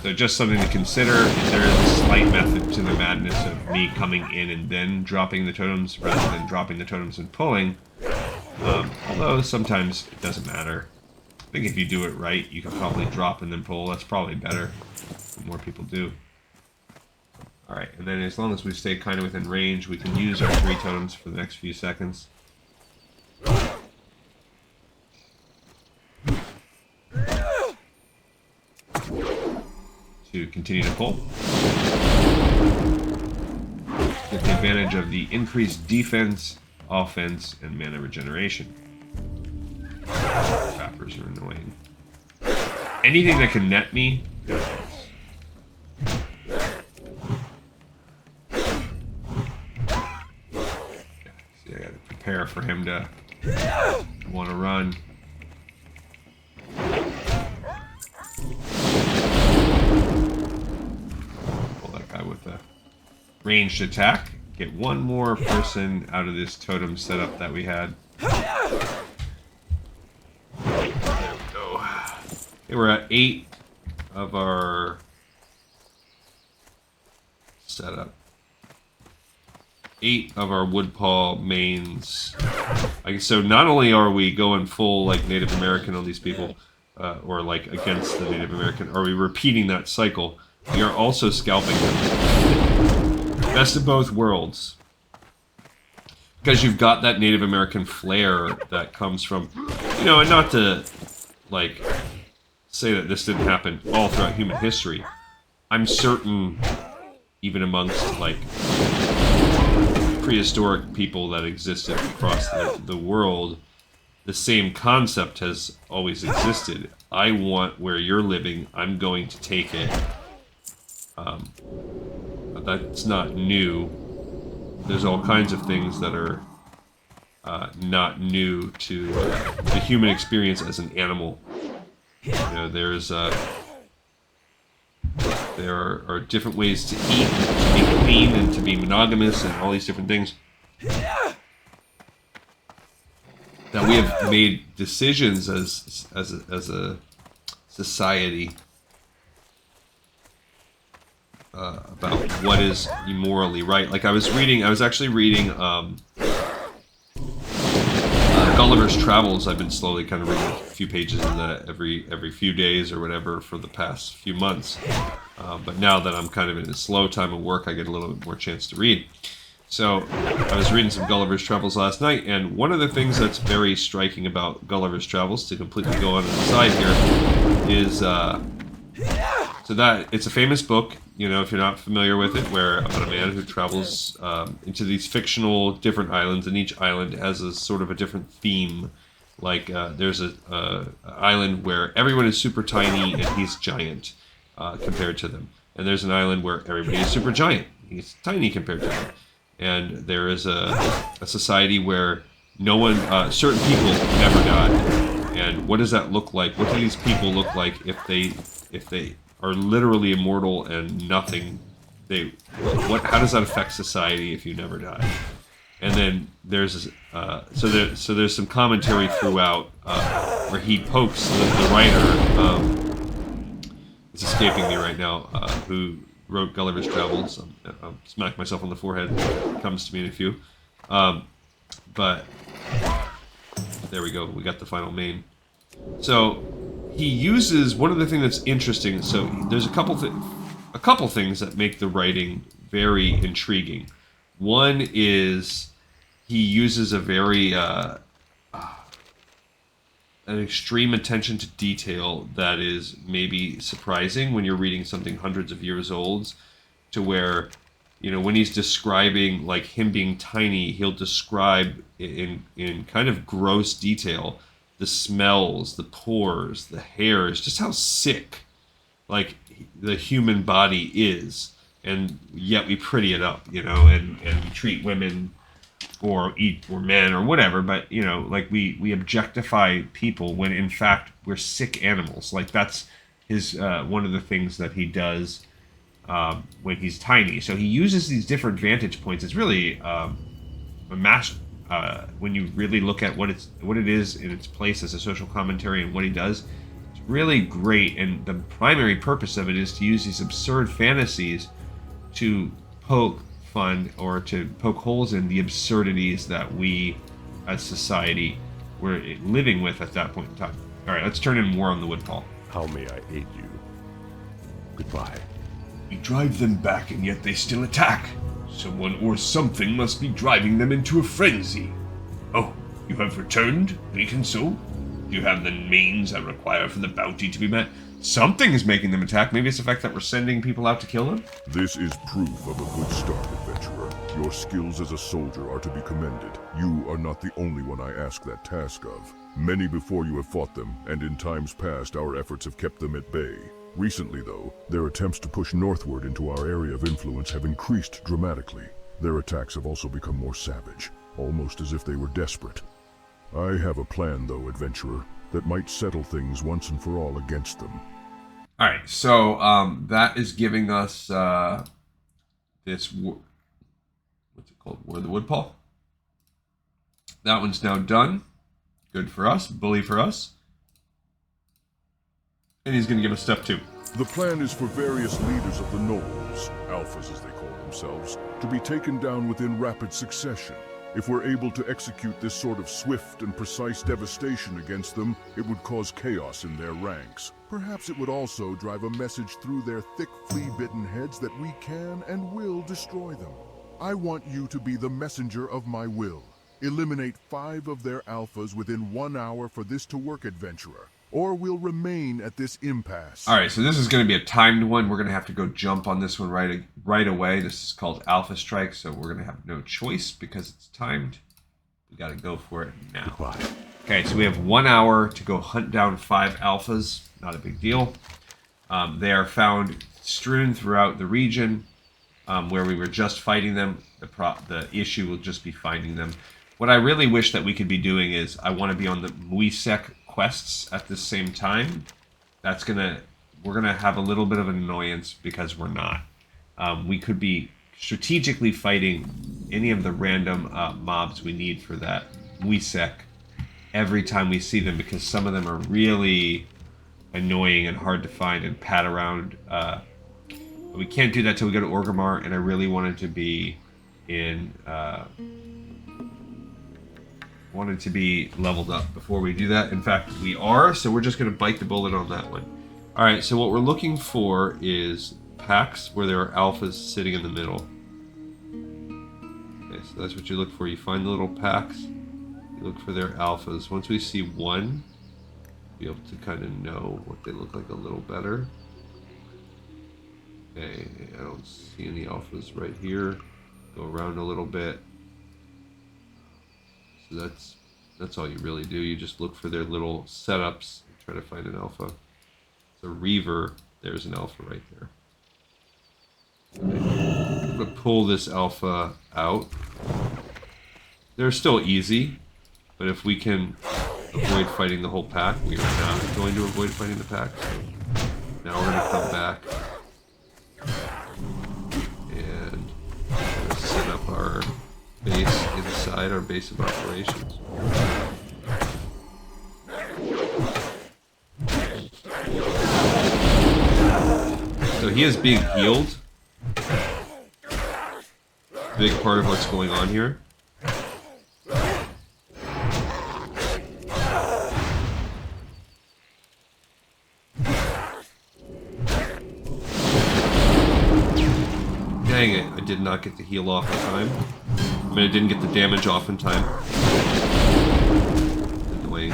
S1: So just something to consider. There is a slight method to the madness of me coming in and then dropping the totems rather than dropping the totems and pulling. Although sometimes it doesn't matter. I think if you do it right, you can probably drop and then pull. That's probably better. More people do. Alright, and then as long as we stay kind of within range, we can use our 3 totems for the next few seconds. To continue to pull. advantage of the increased defense, offense, and mana regeneration. Trappers are annoying. Anything that can net me. See, I gotta prepare for him to want to run. Pull that guy with a ranged attack. Get one more person out of this totem setup that we had. There we go. Okay, we're at 8 of our setup. 8 of our Woodpaw mains. So not only are we going full like Native American on these people, or like against the Native American, are we repeating that cycle? We are also scalping them. Best of both worlds. Because you've got that Native American flair that comes from, you know, and not to like say that this didn't happen all throughout human history. I'm certain, even amongst like prehistoric people that existed across the world, the same concept has always existed. I want where you're living, I'm going to take it. That's not new. There's all kinds of things that are not new to the human experience as an animal. You know, there are different ways to eat, to be clean, and to be monogamous, and all these different things. That we have made decisions as a society about what is morally right. Like I was actually reading Gulliver's Travels. I've been slowly kind of reading a few pages of that every few days or whatever for the past few months. But now that I'm kind of in a slow time of work, I get a little bit more chance to read. So I was reading some Gulliver's Travels last night, and one of the things that's very striking about Gulliver's Travels, to completely go on the side here, is so that it's a famous book, you know, if you're not familiar with it, where about a man who travels into these fictional different islands, and each island has a sort of a different theme. Like there's a island where everyone is super tiny and he's giant compared to them, and there's an island where everybody is super giant, he's tiny compared to them. And there is a society where no one, certain people never die. And what does that look like? What do these people look like if they are literally immortal and nothing? How does that affect society if you never die? And then there's so there's some commentary throughout where he pokes the writer. It's escaping me right now. Who wrote Gulliver's Travels? I'll smack myself on the forehead. It comes to me in a few. But there we go. We got the final main. So he uses one of the things that's interesting. So there's a couple things that make the writing very intriguing. One is he uses a very an extreme attention to detail that is maybe surprising when you're reading something hundreds of years old, to where, you know, when he's describing like him being tiny, he'll describe in kind of gross detail the smells, the pores, the hairs, just how sick like the human body is, and yet we pretty it up, you know, and we treat women or men or whatever, but you know, like we objectify people when in fact we're sick animals. Like that's his one of the things that he does when he's tiny. So he uses these different vantage points. It's really a mash when you really look at what it is in its place as a social commentary and what he does. It's really great, and the primary purpose of it is to use these absurd fantasies to poke fun or to poke holes in the absurdities that we as society were living with at that point in time. All right, let's turn in more on the Woodpaw.
S3: How may I aid you? Goodbye.
S9: We drive them back, and yet they still attack. Someone or something must be driving them into a frenzy. Oh, you have returned, Beacon Soul? Do you have the means I require for the bounty to be met? Something is making them attack. Maybe it's the fact that we're sending people out to kill them?
S3: This is proof of a good start, adventurer. Your skills as a soldier are to be commended. You are not the only one I ask that task of. Many before you have fought them, and in times past our efforts have kept them at bay. Recently, though, their attempts to push northward into our area of influence have increased dramatically. Their attacks have also become more savage, almost as if they were desperate. I have a plan, though, adventurer, that might settle things once and for all against them.
S1: Alright, so that is giving us this... What's it called? The Woodpaw. That one's now done. Good for us. Bully for us. And he's going to give us stuff too.
S3: The plan is for various leaders of the Nobles, alphas as they call themselves, to be taken down within rapid succession. If we're able to execute this sort of swift and precise devastation against them, it would cause chaos in their ranks. Perhaps it would also drive a message through their thick, flea-bitten heads that we can and will destroy them. I want you to be the messenger of my will. Eliminate 5 of their alphas within 1 hour for this to work, adventurer, or we'll remain at this impasse.
S1: Alright, so this is going to be a timed one. We're going to have to go jump on this one right away. This is called Alpha Strike, so we're going to have no choice because it's timed. We got to go for it now.
S6: Goodbye.
S1: Okay, so we have 1 hour to go hunt down 5 alphas. Not a big deal. They are found strewn throughout the region where we were just fighting them. The issue will just be finding them. What I really wish that we could be doing is I want to be on the Muisek quests at the same time. We're gonna have a little bit of an annoyance because we're not. We could be strategically fighting any of the random mobs we need for that Muisek every time we see them, because some of them are really annoying and hard to find and pat around. But we can't do that till we go to Orgrimmar, and I really wanted to be in wanted to be leveled up before we do that. In fact, we are, so we're just going to bite the bullet on that one. Alright, so what we're looking for is packs where there are alphas sitting in the middle. Okay, so that's what you look for. You find the little packs, you look for their alphas. Once we see one, we'll be able to kind of know what they look like a little better. Okay, I don't see any alphas right here. Go around a little bit. So that's all you really do. You just look for their little setups and try to find an alpha. So Reaver, there's an alpha right there. Okay. I'm going to pull this alpha out. They're still easy, but if we can avoid fighting the whole pack, we are not going to avoid fighting the pack. So now we're going to come back and set up our base inside our base of operations. So he is being healed. Big part of what's going on here. Dang it, I did not get the heal off in time. I mean, I didn't get the damage off in time. Annoying.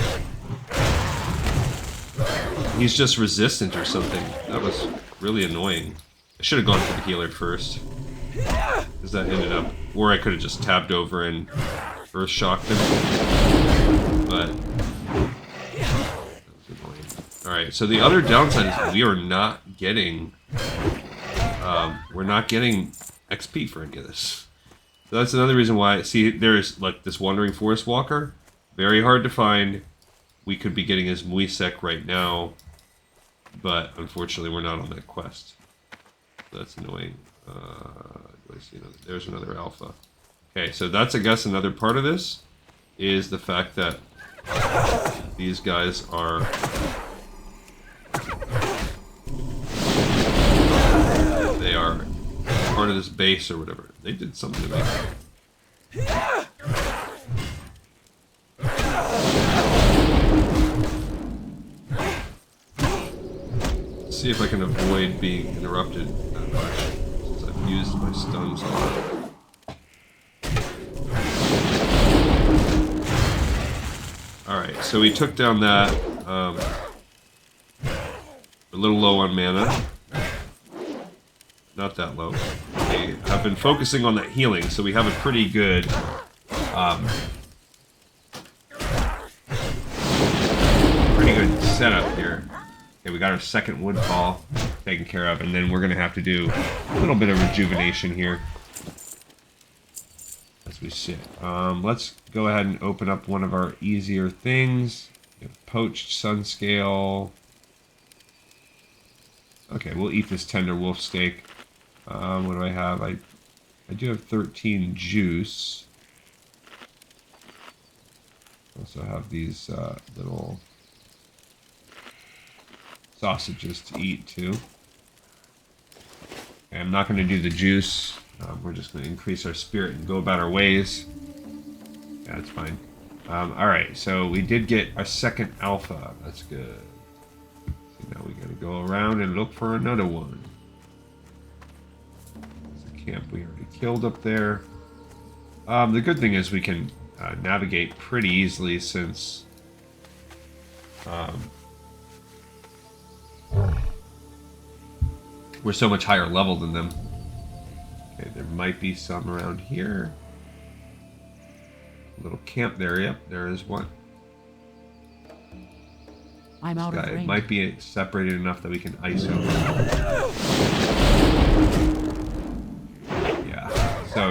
S1: He's just resistant or something. That was really annoying. I should have gone for the healer first. Because that ended up... Or I could have just tabbed over and Earth shocked him. But... that was annoying. Alright, so the other downside is we are not getting... we're not getting XP for any of this. So that's another reason why... See, there's like this Wandering Forest Walker. Very hard to find. We could be getting his Muisek right now. But unfortunately we're not on that quest. So that's annoying. Do I see another? There's another alpha. Okay, so that's, I guess, another part of this. Is the fact that these guys are... They are part of this base or whatever. They did something to me. Let's see if I can avoid being interrupted that much, since I've used my stuns a lot. Alright, so we took down that. A little low on mana. not that low. Okay, I've been focusing on that healing, so we have a pretty good setup here. Okay, we got our second Woodpaw taken care of, and then we're gonna have to do a little bit of rejuvenation here as we sit. Let's go ahead and open up one of our easier things. We have poached sun scale. Okay, we'll eat this tender wolf steak. What do I have? I do have 13 juice. Also have these little sausages to eat too. Okay, I'm not going to do the juice. We're just going to increase our spirit and go about our ways. Yeah, that's fine. Alright, so we did get our second alpha. That's good. So now we got to go around and look for another one. There's a camp we already killed up there. The good thing is we can navigate pretty easily since we're so much higher level than them. Okay, there might be some around here. A little camp there, yep, there is one.
S10: I'm out of range.
S1: It might be separated enough that we can ice over. Yeah, so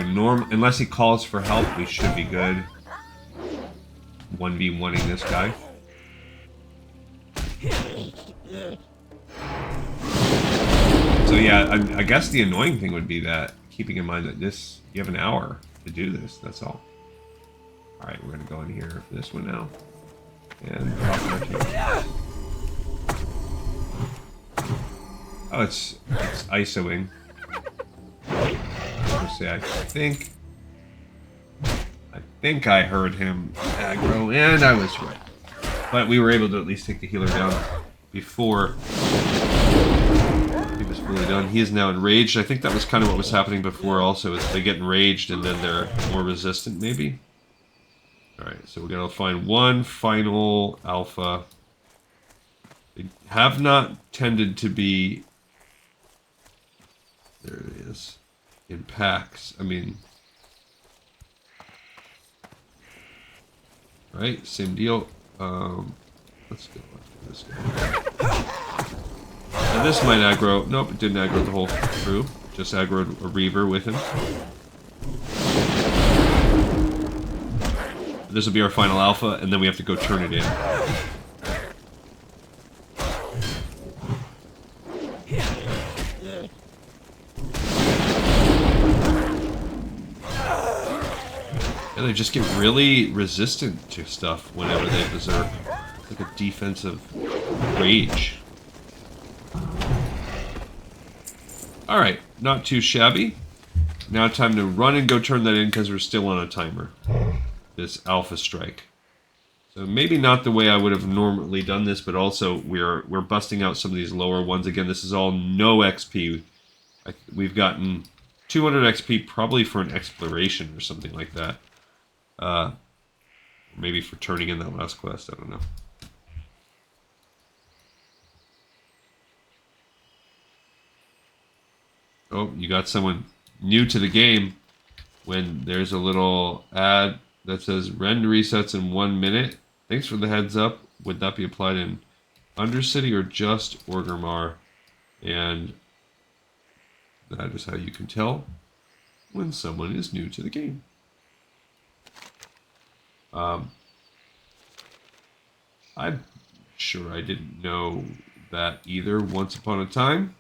S1: unless he calls for help, we should be good. 1v1ing this guy. So yeah, I guess the annoying thing would be that, keeping in mind that you have an hour to do this, that's all. Alright, we're gonna go in here for this one now. And drop our tape. Oh, it's ISOing. Let's see, I think I heard him aggro, and I was right. But we were able to at least take the healer down before he was fully done. He is now enraged. I think that was kind of what was happening before also, is they get enraged and then they're more resistant maybe. Alright, so we're going to find one final alpha. They have not tended to be... There it is. In packs. I mean... Right, same deal. Let's go after this guy. Now this might aggro... Nope, it didn't aggro the whole crew. Just aggroed a Reaver with him. This will be our final alpha, and then we have to go turn it in. And they just get really resistant to stuff whenever they berserk. It's like a defensive rage. Alright, not too shabby. Now time to run and go turn that in because we're still on a timer. This alpha strike. So maybe not the way I would have normally done this, but also we're busting out some of these lower ones. Again, this is all no XP. We've gotten 200 XP probably for an exploration or something like that. Maybe for turning in that last quest, I don't know. Oh, you got someone new to the game when there's a little ad that says rend resets in 1 minute. Thanks for the heads up. Would that be applied in Undercity or just Orgrimmar? And that is how you can tell when someone is new to the game. I'm sure I didn't know that either once upon a time.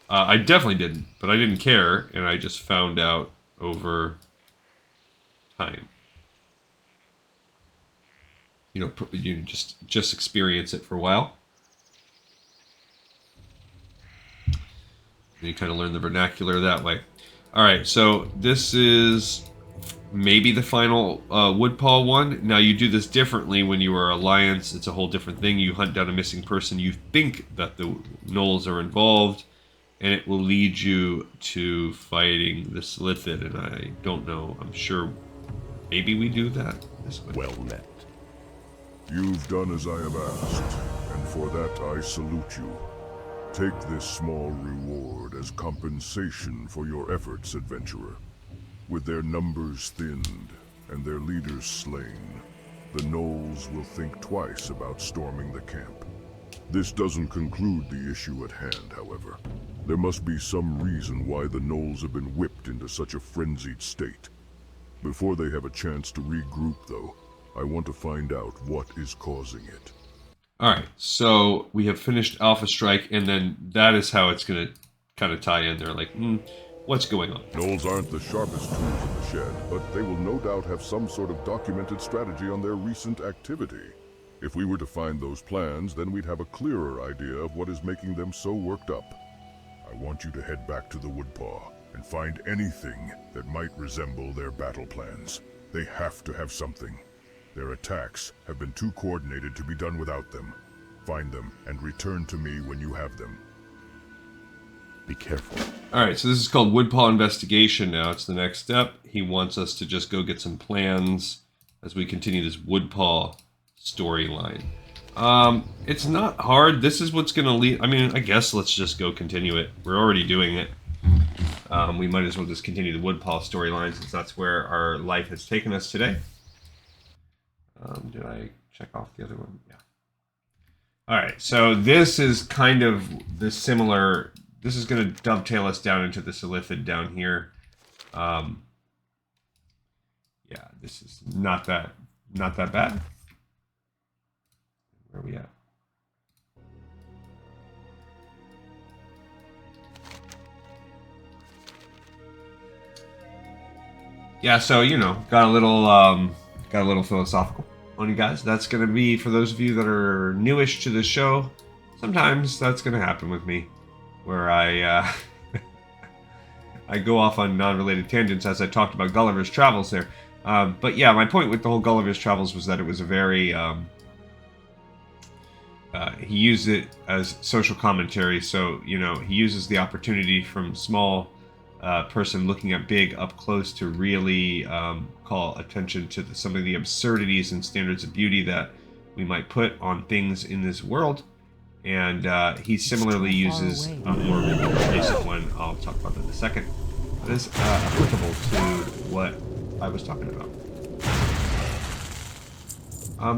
S1: I definitely didn't, but I didn't care, and I just found out over time. You know, you just experience it for a while. And you kind of learn the vernacular that way. Alright, so this is maybe the final Woodpaw one. Now, you do this differently when you are Alliance. It's a whole different thing. You hunt down a missing person. You think that the gnolls are involved, and it will lead you to fighting the Slithid, and I don't know. I'm sure maybe we do that this way.
S3: Well met. You've done as I have asked, and for that I salute you. Take this small reward as compensation for your efforts, adventurer. With their numbers thinned and their leaders slain, the gnolls will think twice about storming the camp. This doesn't conclude the issue at hand, however. There must be some reason why the gnolls have been whipped into such a frenzied state. Before they have a chance to regroup, though, I want to find out what is causing it.
S1: Alright, so we have finished Alpha Strike, and then that is how it's going to kind of tie in there. Like, what's going on?
S3: Gnolls aren't the sharpest tools in the shed, but they will no doubt have some sort of documented strategy on their recent activity. If we were to find those plans, then we'd have a clearer idea of what is making them so worked up. I want you to head back to the Woodpaw and find anything that might resemble their battle plans. They have to have something. Their attacks have been too coordinated to be done without them. Find them and return to me when you have them. Be careful.
S1: Alright, so this is called Woodpaw Investigation now. It's the next step. He wants us to just go get some plans as we continue this Woodpaw storyline. It's not hard. This is what's going to lead... I mean, I guess let's just go continue it. We're already doing it. We might as well just continue the Woodpaw storyline since that's where our life has taken us today. Did I check off the other one? Yeah. Alright, so this is kind of the similar... This is going to dovetail us down into the Silithid down here. Yeah, this is not that bad. Where are we at? Yeah, so you know, got a little philosophical on you guys. That's gonna be for those of you that are newish to the show. Sometimes that's gonna happen with me, where I I go off on non-related tangents as I talked about Gulliver's Travels there. But yeah, my point with the whole Gulliver's Travels was that it was a very he used it as social commentary, so you know he uses the opportunity from small person looking at big up close to really call attention to some of the absurdities and standards of beauty that we might put on things in this world. And he similarly uses a more basic one. I'll talk about that in a second. That is applicable to what I was talking about.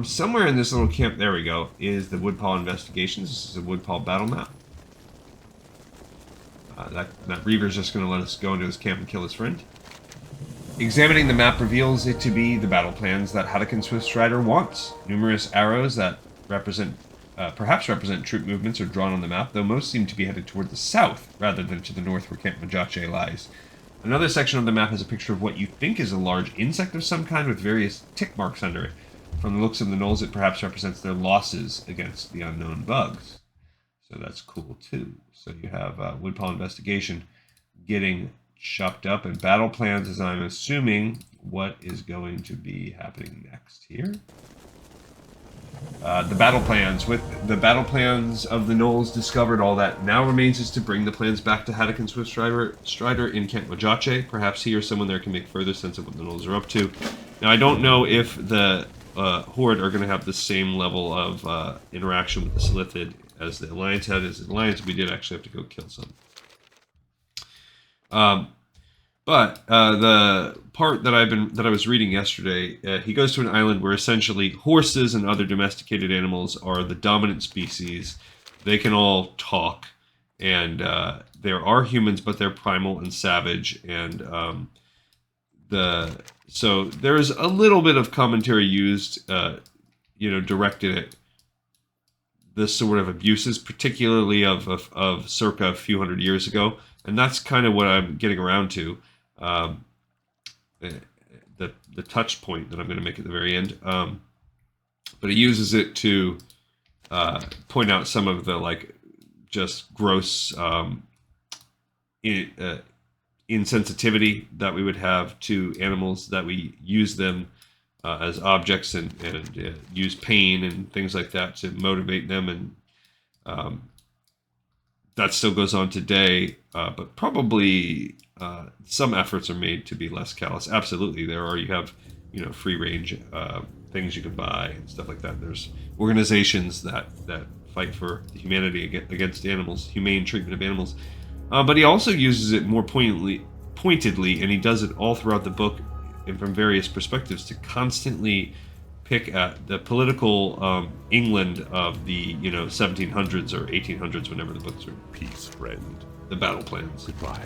S1: Somewhere in this little camp, there we go, is the Woodpaw Investigation. This is a Woodpaw battle map. That Reaver's just going to let us go into his camp and kill his friend. Examining the map reveals it to be the battle plans that Hadouken Swiftstrider wants. Numerous arrows that perhaps represent troop movements are drawn on the map, though most seem to be headed toward the south, rather than to the north where Camp Majache lies. Another section of the map has a picture of what you think is a large insect of some kind with various tick marks under it. From the looks of the gnolls, it perhaps represents their losses against the unknown bugs. So that's cool, too. So you have Woodpaw Investigation getting chopped up, and battle plans, as I'm assuming, what is going to be happening next here. The battle plans. With the battle plans of the gnolls discovered, all that now remains is to bring the plans back to Hadouken Swiftstrider in Camp Majache. Perhaps he or someone there can make further sense of what the gnolls are up to. Now, I don't know if the Horde are going to have the same level of interaction with the Silithid as the Alliance had. As the Alliance, we did actually have to go kill some. But the part that I was reading yesterday, he goes to an island where essentially horses and other domesticated animals are the dominant species. They can all talk, and there are humans, but they're primal and savage. And so there is a little bit of commentary used, directed at this sort of abuses, particularly of circa a few hundred years ago, and that's kind of what I'm getting around to. The touch point that I'm going to make at the very end, but he uses it to point out some of the just gross insensitivity that we would have to animals, that we use them as objects and use pain and things like that to motivate them, and that still goes on today, but probably some efforts are made to be less callous. Absolutely, there are. You have, free range things you can buy and stuff like that. There's organizations that fight for humanity against animals, humane treatment of animals. But he also uses it more pointedly, and he does it all throughout the book and from various perspectives to constantly pick at the political England of the 1700s or 1800s, whenever the books were.
S3: Peace, friend.
S1: The battle plans.
S3: Goodbye.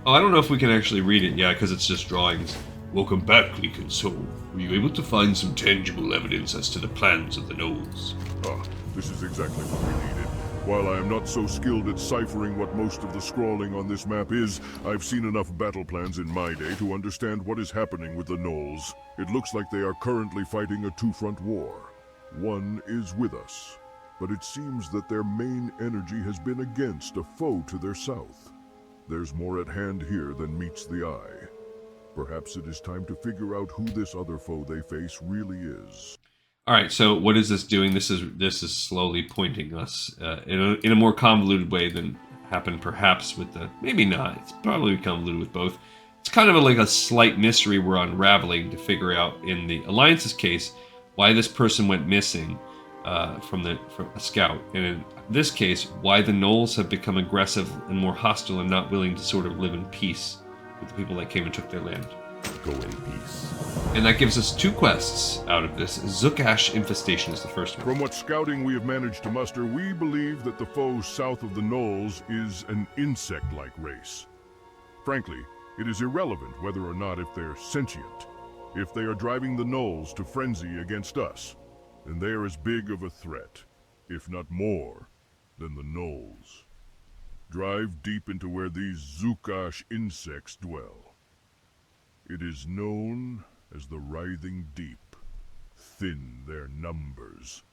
S1: Oh, I don't know if we can actually read it, yeah, because it's just drawings.
S9: Welcome back, Gleekan Soul. Were you able to find some tangible evidence as to the plans of the gnolls?
S3: Ah, this is exactly what we needed. While I am not so skilled at ciphering what most of the scrawling on this map is, I've seen enough battle plans in my day to understand what is happening with the gnolls. It looks like they are currently fighting a two-front war. One is with us, but it seems that their main energy has been against a foe to their south. There's more at hand here than meets the eye. Perhaps it is time to figure out who this other foe they face really is.
S1: All right, so what is this doing? This is slowly pointing us in a more convoluted way than happened perhaps with the... Maybe not. It's probably convoluted with both. It's kind of like a slight mystery we're unraveling to figure out, in the Alliance's case, why this person went missing from a scout. And in this case, why the gnolls have become aggressive and more hostile and not willing to sort of live in peace with the people that came and took their land.
S3: Go in peace.
S1: And that gives us 2 quests out of this. Zukash Infestation is the first one.
S3: From what scouting we have managed to muster, we believe that the foe south of the gnolls is an insect-like race. Frankly, it is irrelevant whether or not if they're sentient. If they are driving the gnolls to frenzy against us, then they are as big of a threat, if not more, than the gnolls. Drive deep into where these Zukash insects dwell. It is known as the Writhing Deep. Thin their numbers.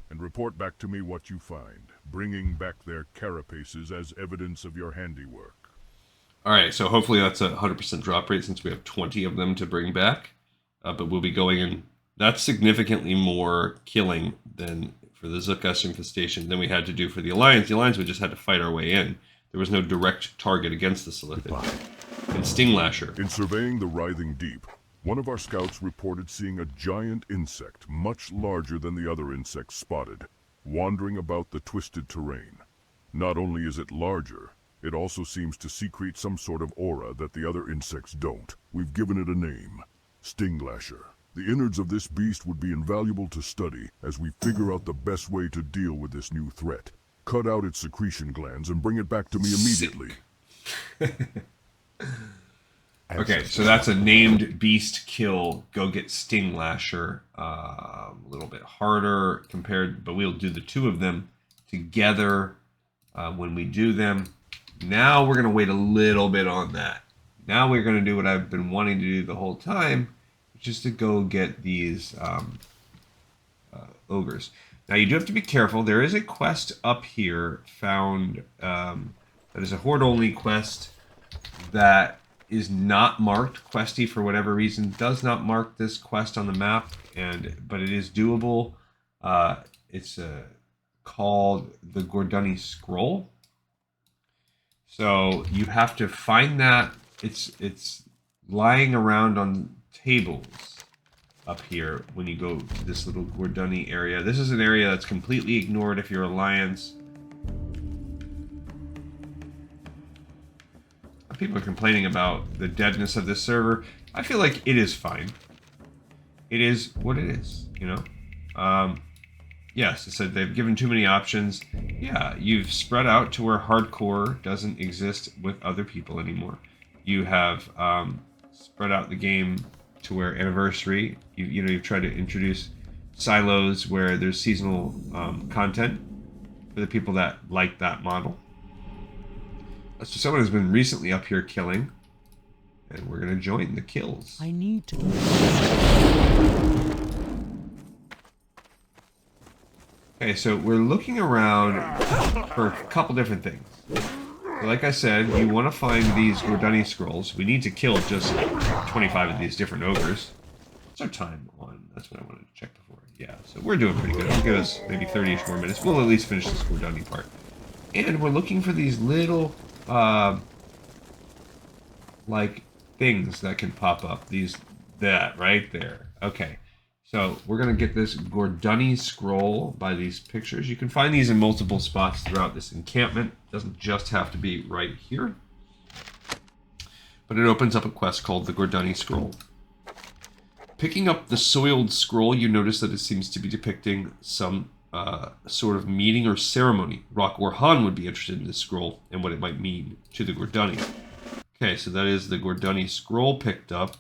S3: And report back to me what you find, bringing back their carapaces as evidence of your handiwork.
S1: Alright, so hopefully that's a 100% drop rate since we have 20 of them to bring back. But we'll be going in... That's significantly more killing than for the Zukash Infestation than we had to do for the Alliance. The Alliance, we just had to fight our way in. There was no direct target against the Silithid. And Sting Lasher.
S3: In surveying the Writhing Deep, one of our scouts reported seeing a giant insect much larger than the other insects spotted, wandering about the twisted terrain. Not only is it larger, it also seems to secrete some sort of aura that the other insects don't. We've given it a name, Sting Lasher. The innards of this beast would be invaluable to study as we figure out the best way to deal with this new threat. Cut out its secretion glands and bring it back to me immediately.
S1: Okay, so that's a named beast kill. Go get Sting Lasher. A little bit harder compared, but we'll do the 2 of them together when we do them. Now we're going to wait a little bit on that. Now we're going to do what I've been wanting to do the whole time, which is to go get these ogres. Now you do have to be careful. There is a quest up here found that is a horde-only quest that is not marked. Questy, for whatever reason, does not mark this quest on the map, but it is doable. It's called the Gordunni Scroll. So you have to find that. It's lying around on tables up here when you go to this little Gordunni area. This is an area that's completely ignored if you're Alliance. People are complaining about the deadness of this server. I feel like it is fine. It is what it is, you know? Yes, it said they've given too many options. Yeah, you've spread out to where hardcore doesn't exist with other people anymore. You have spread out the game to where anniversary, you've tried to introduce silos where there's seasonal content for the people that like that model. So someone has been recently up here killing, and we're going to join the kills.
S5: I need to...
S1: Okay, so we're looking around for a couple different things. Like I said, you want to find these Gordunni Scrolls. We need to kill just 25 of these different ogres. What's our time on? That's what I wanted to check before. Yeah, so we're doing pretty good. It'll give us maybe 30-ish more minutes. We'll at least finish this Gordunni part. And we're looking for these little... like things that can pop up. That right there. Okay, So we're going to get this Gordunni Scroll by these pictures. You can find these in multiple spots throughout this encampment. It doesn't just have to be right here. But it opens up a quest called the Gordunni Scroll. Picking up the soiled scroll, you notice that it seems to be depicting some sort of meeting or ceremony. Rock Orhan would be interested in this scroll and what it might mean to the Gordunni. Okay, so that is the Gordunni Scroll picked up.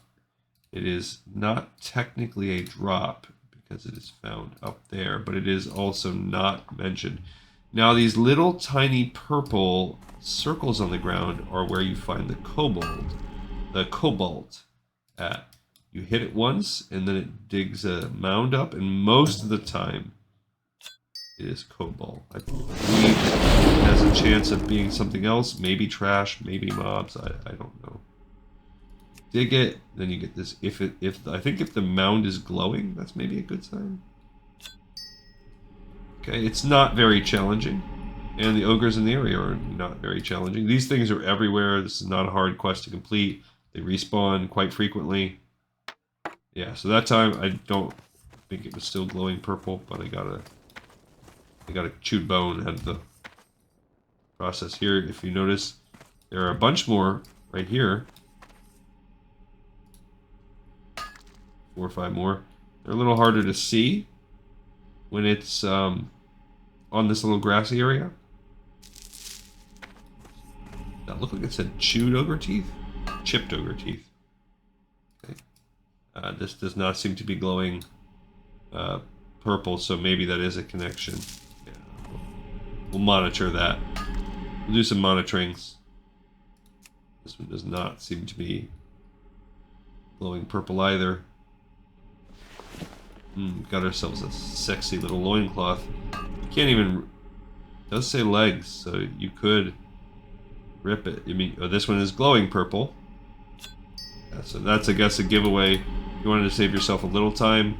S1: It is not technically a drop because it is found up there, but it is also not mentioned. Now, these little tiny purple circles on the ground are where you find the Cobalt at. You hit it once, and then it digs a mound up, and most of the time, it is Cobalt. I believe it has a chance of being something else, maybe trash, maybe mobs, I don't know. Dig it, then you get this. I think if the mound is glowing, that's maybe a good sign. Okay, it's not very challenging, and the ogres in the area are not very challenging. These things are everywhere. This is not a hard quest to complete. They respawn quite frequently. Yeah, so that time I don't think it was still glowing purple, but I got a chewed bone out of the process here. If you notice, there are a bunch more right here. 4 or 5 more. They're a little harder to see when it's on this little grassy area. That looked like it said chewed ogre teeth? Chipped ogre teeth. Okay. This does not seem to be glowing purple, so maybe that is a connection. Yeah. We'll monitor that. We'll do some monitorings. This one does not seem to be glowing purple either. Got ourselves a sexy little loincloth. You can't even... It does say legs, so you could rip it. I mean, this one is glowing purple. Yeah, so that's, I guess, a giveaway. If you wanted to save yourself a little time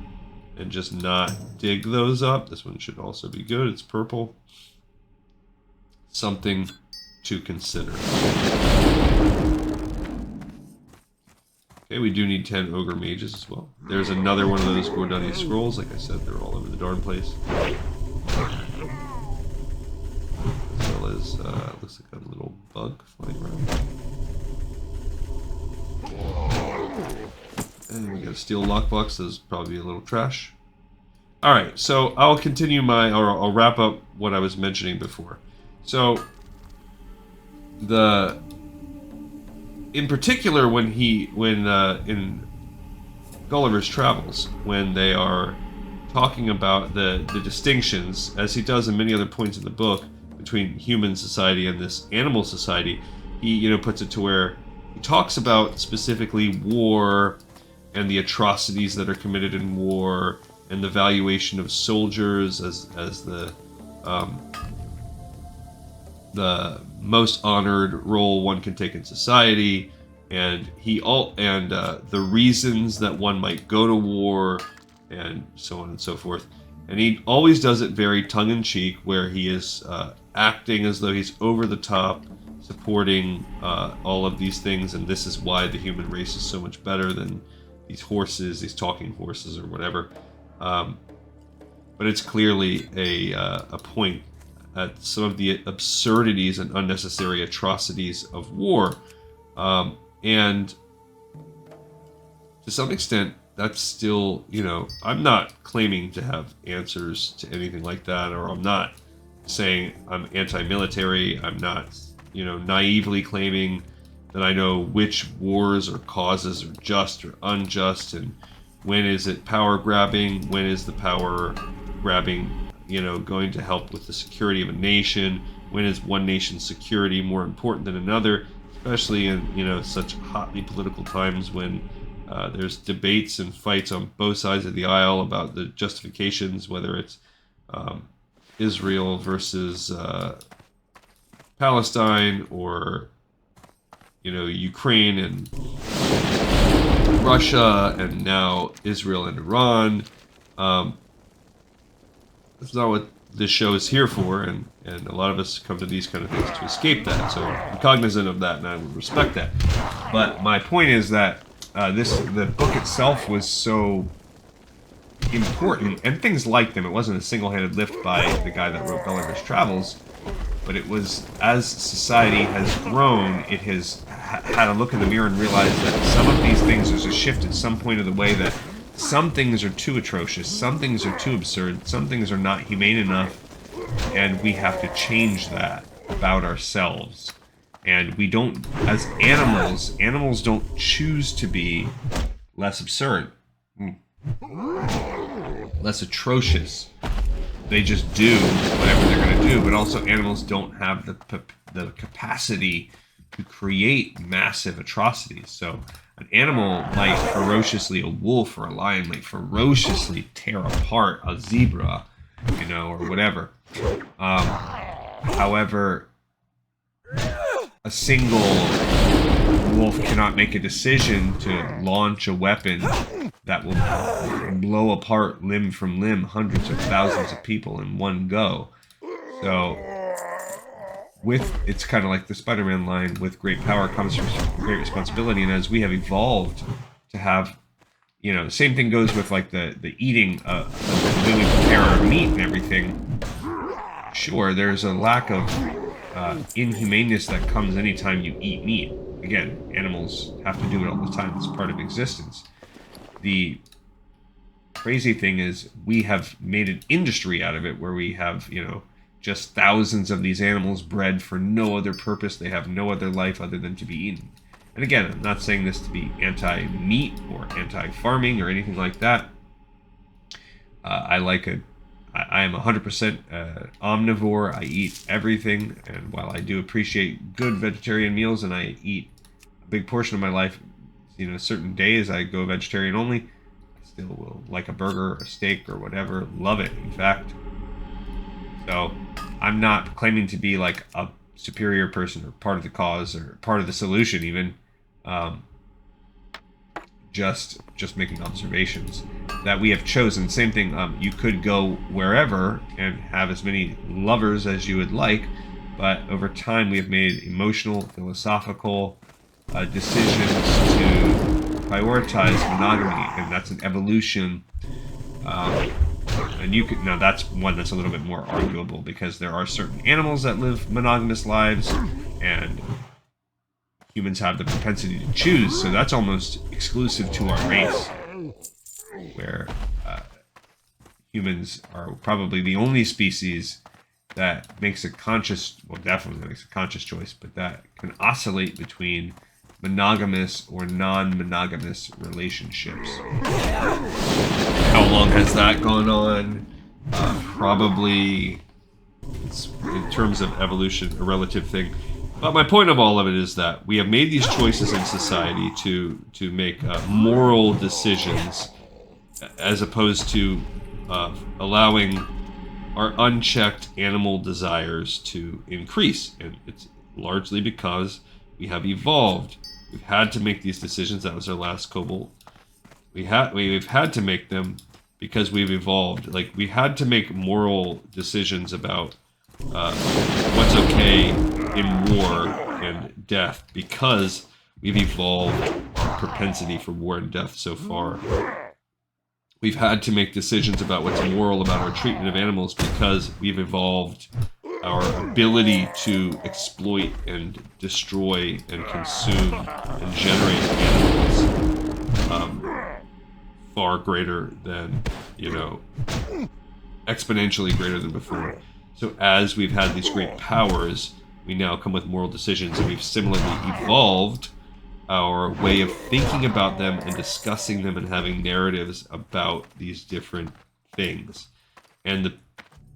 S1: and just not dig those up, this one should also be good. It's purple. Something to consider. Okay, we do need 10 ogre mages as well. There's another one of those Gordunni Scrolls. Like I said, they're all over the darn place. As well as, looks like a little bug flying around. And we got a steel lockbox. That's probably a little trash. Alright, so I'll continue I'll wrap up what I was mentioning before. So, in particular, when in Gulliver's Travels, when they are talking about the distinctions, as he does in many other points in the book, between human society and this animal society, he puts it to where he talks about specifically war and the atrocities that are committed in war and the valuation of soldiers as the most honored role one can take in society, and the reasons that one might go to war, and so on and so forth. And he always does it very tongue-in-cheek, where he is acting as though he's over the top, supporting all of these things, and this is why the human race is so much better than these horses, these talking horses, or whatever. But it's clearly a point at some of the absurdities and unnecessary atrocities of war. And to some extent, that's still, I'm not claiming to have answers to anything like that, or I'm not saying I'm anti-military. I'm not, naively claiming that I know which wars or causes are just or unjust, and when is it power grabbing, when is the power grabbing going to help with the security of a nation, when is one nation's security more important than another, especially in such hotly political times when there's debates and fights on both sides of the aisle about the justifications, whether it's Israel versus Palestine, or Ukraine and Russia, and now Israel and Iran. That's not what this show is here for, and a lot of us come to these kind of things to escape that. So I'm cognizant of that, and I would respect that. But my point is that the book itself was so important, and things like them. It wasn't a single-handed lift by the guy that wrote Gulliver's Travels, but it was, as society has grown, it has had a look in the mirror and realized that some of these things, there's a shift at some point of the way that some things are too atrocious, some things are too absurd, some things are not humane enough, and we have to change that about ourselves. And we don't, as animals don't choose to be less absurd, less atrocious. They just do whatever they're going to do. But also, animals don't have the capacity to create massive atrocities. So an animal might ferociously, a wolf or a lion might ferociously tear apart a zebra, or whatever. However, a single wolf cannot make a decision to launch a weapon that will blow apart limb from limb hundreds of thousands of people in one go. So it's kind of like the Spider-Man line, with great power comes great responsibility. And as we have evolved to have, the same thing goes with like the eating, the way we prepare our meat and everything. Sure, there's a lack of inhumaneness that comes anytime you eat meat. Again, animals have to do it all the time. It's part of existence. The crazy thing is we have made an industry out of it, where we have, just thousands of these animals bred for no other purpose. They have no other life other than to be eaten. And again, I'm not saying this to be anti-meat or anti-farming or anything like that. I am 100% omnivore. I eat everything, and while I do appreciate good vegetarian meals, and I eat a big portion of my life, certain days I go vegetarian only, I still will like a burger, a steak, or whatever. Love it, in fact. So I'm not claiming to be like a superior person or part of the cause or part of the solution even. Just making observations that we have chosen. Same thing, you could go wherever and have as many lovers as you would like, but over time we have made emotional, philosophical decisions to prioritize monogamy, and that's an evolution. And now that's one that's a little bit more arguable, because there are certain animals that live monogamous lives, and humans have the propensity to choose, so that's almost exclusive to our race, where humans are probably the only species that makes a conscious, well, definitely makes a conscious choice, but that can oscillate between monogamous or non-monogamous relationships. How long has that gone on? Probably, it's, in terms of evolution, a relative thing. But my point of all of it is that we have made these choices in society to make moral decisions, as opposed to allowing our unchecked animal desires to increase. And it's largely because we have evolved. We've had to make these decisions. That was our last Cobalt. We've had to make them because we've evolved. Like, we had to make moral decisions about what's okay in war and death, because we've evolved our propensity for war and death so far. We've had to make decisions about what's moral about our treatment of animals, because we've evolved our ability to exploit and destroy and consume and generate animals far greater than, exponentially greater than before. So as we've had these great powers, we now come with moral decisions, and we've similarly evolved our way of thinking about them and discussing them and having narratives about these different things. And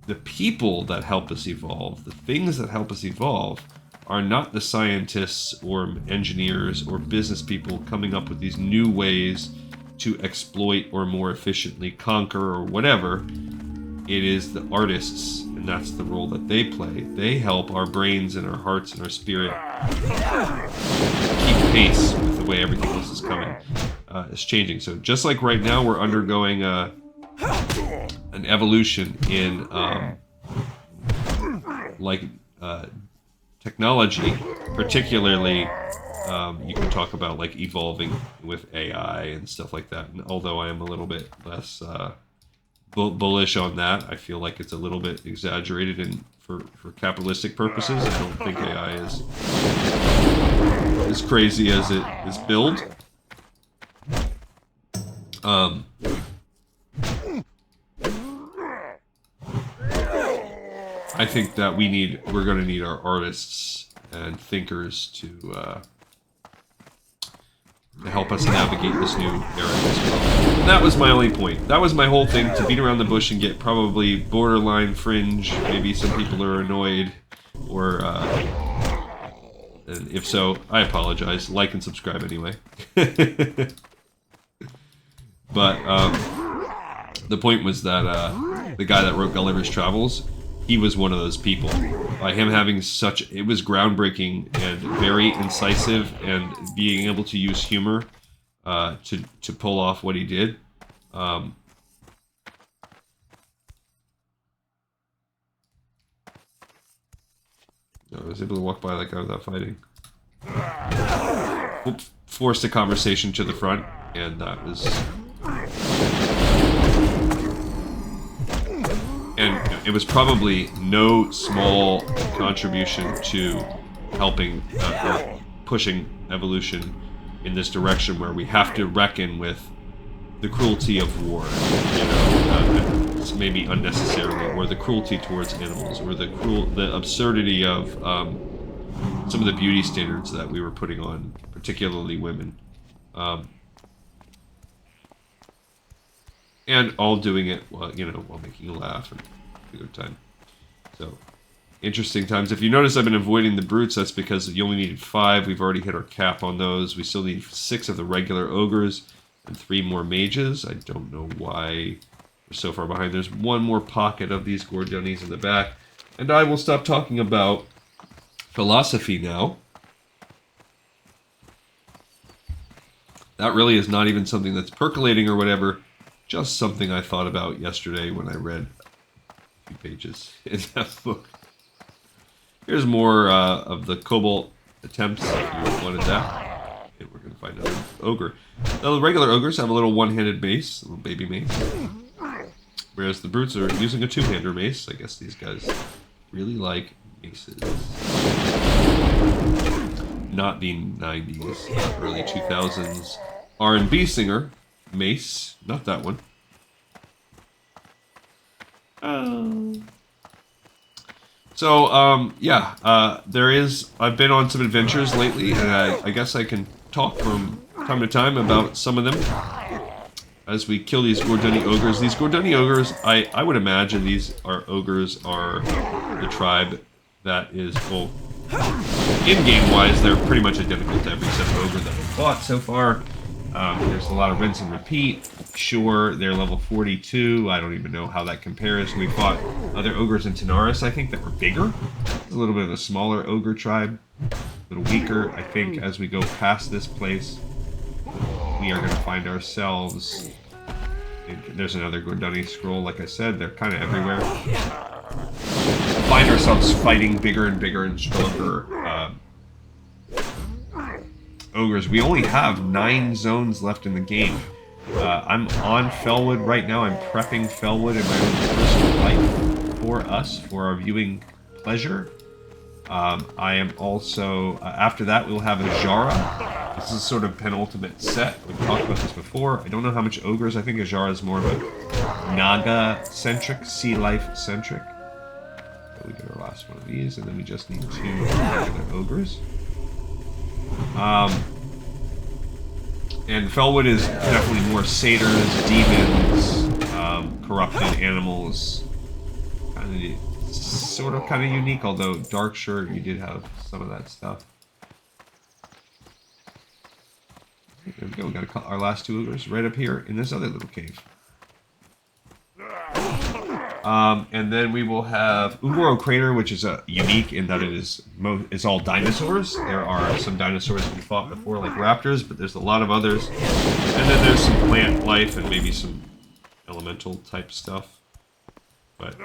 S1: the people that help us evolve, the things that help us evolve, are not the scientists or engineers or business people coming up with these new ways to exploit or more efficiently conquer or whatever. It is the artists, and that's the role that they play. They help our brains and our hearts and our spirit keep pace with the way everything else is coming. It's changing. So just like right now we're undergoing an evolution in technology, particularly you can talk about evolving with AI and stuff like that. And although I am a little bit less
S9: bullish on that. I feel like it's a little bit exaggerated and for capitalistic purposes. I don't think AI is as crazy as it is billed. I think that we're going to need our artists and thinkers to help us navigate this new era as well. And that was my only point. That was my whole thing, to beat around the bush and get probably borderline fringe. Maybe some people are annoyed, or and if so, I apologize. Like and subscribe anyway. But the point was that the guy that wrote Gulliver's Travels, he was one of those people. By him having it was groundbreaking and very incisive, and being able to use humor to pull off what he did. I was able to walk by that guy without fighting. Forced a conversation to the front, and that was... And it was probably no small contribution to helping or pushing evolution in this direction, where we have to reckon with the cruelty of war, you know, it's maybe unnecessarily, or the cruelty towards animals, or the absurdity of some of the beauty standards that we were putting on, particularly women. And all doing it while, you know, while making you laugh and a good time. So, interesting times. If you notice, I've been avoiding the brutes. That's because you only needed 5. We've already hit our cap on those. We still need 6 of the regular ogres and 3 more mages. I don't know why we're so far behind. There's one more pocket of these Gordunnis in the back. And I will stop talking about philosophy now. That really is not even something that's percolating or whatever. Just something I thought about yesterday when I read a few pages in that book. Here's more of the Cobalt attempts, if you wanted that. Okay, we're going to find another ogre. Now, the regular ogres have a little one-handed mace, a little baby mace. Whereas the brutes are using a two-hander mace. I guess these guys really like maces. Not the 90s, early 2000s R&B singer. Mace, not that one. So, yeah, I've been on some adventures lately, and I guess I can talk from time to time about some of them as we kill these Gordunni ogres. These Gordunni ogres, I would imagine these ogres are the tribe that is, well, in-game wise, they're pretty much identical to every set of ogre that we've fought so far. There's a lot of rinse and repeat. Sure, they're level 42. I don't even know how that compares. We fought other ogres in Tanaris, I think, that were bigger. A little bit of a smaller ogre tribe. A little weaker, I think, as we go past this place. We are going to find ourselves... There's another Gordunni Scroll, like I said. They're kind of everywhere. Find ourselves fighting bigger and bigger and stronger ogres. We only have 9 zones left in the game. I'm on Felwood right now. I'm prepping Felwood in my own personal life for us, for our viewing pleasure. I am also, after that we'll have Ajara. This is sort of penultimate set. We've talked about this before. I don't know how much ogres. I think Ajara is more of a Naga-centric, sea life-centric. So we get our last one of these, and then we just need 2 regular ogres. And Felwood is definitely more satyrs, demons, corrupted animals. Sort of kind of unique, although Darkshire, you did have some of that stuff. There we go, we got our last 2 ogres right up here in this other little cave. And then we will have Ungoro Crater, which is unique in that it is all dinosaurs. There are some dinosaurs we fought before, like raptors, but there's a lot of others. And then there's some plant life and maybe some elemental type stuff.
S1: but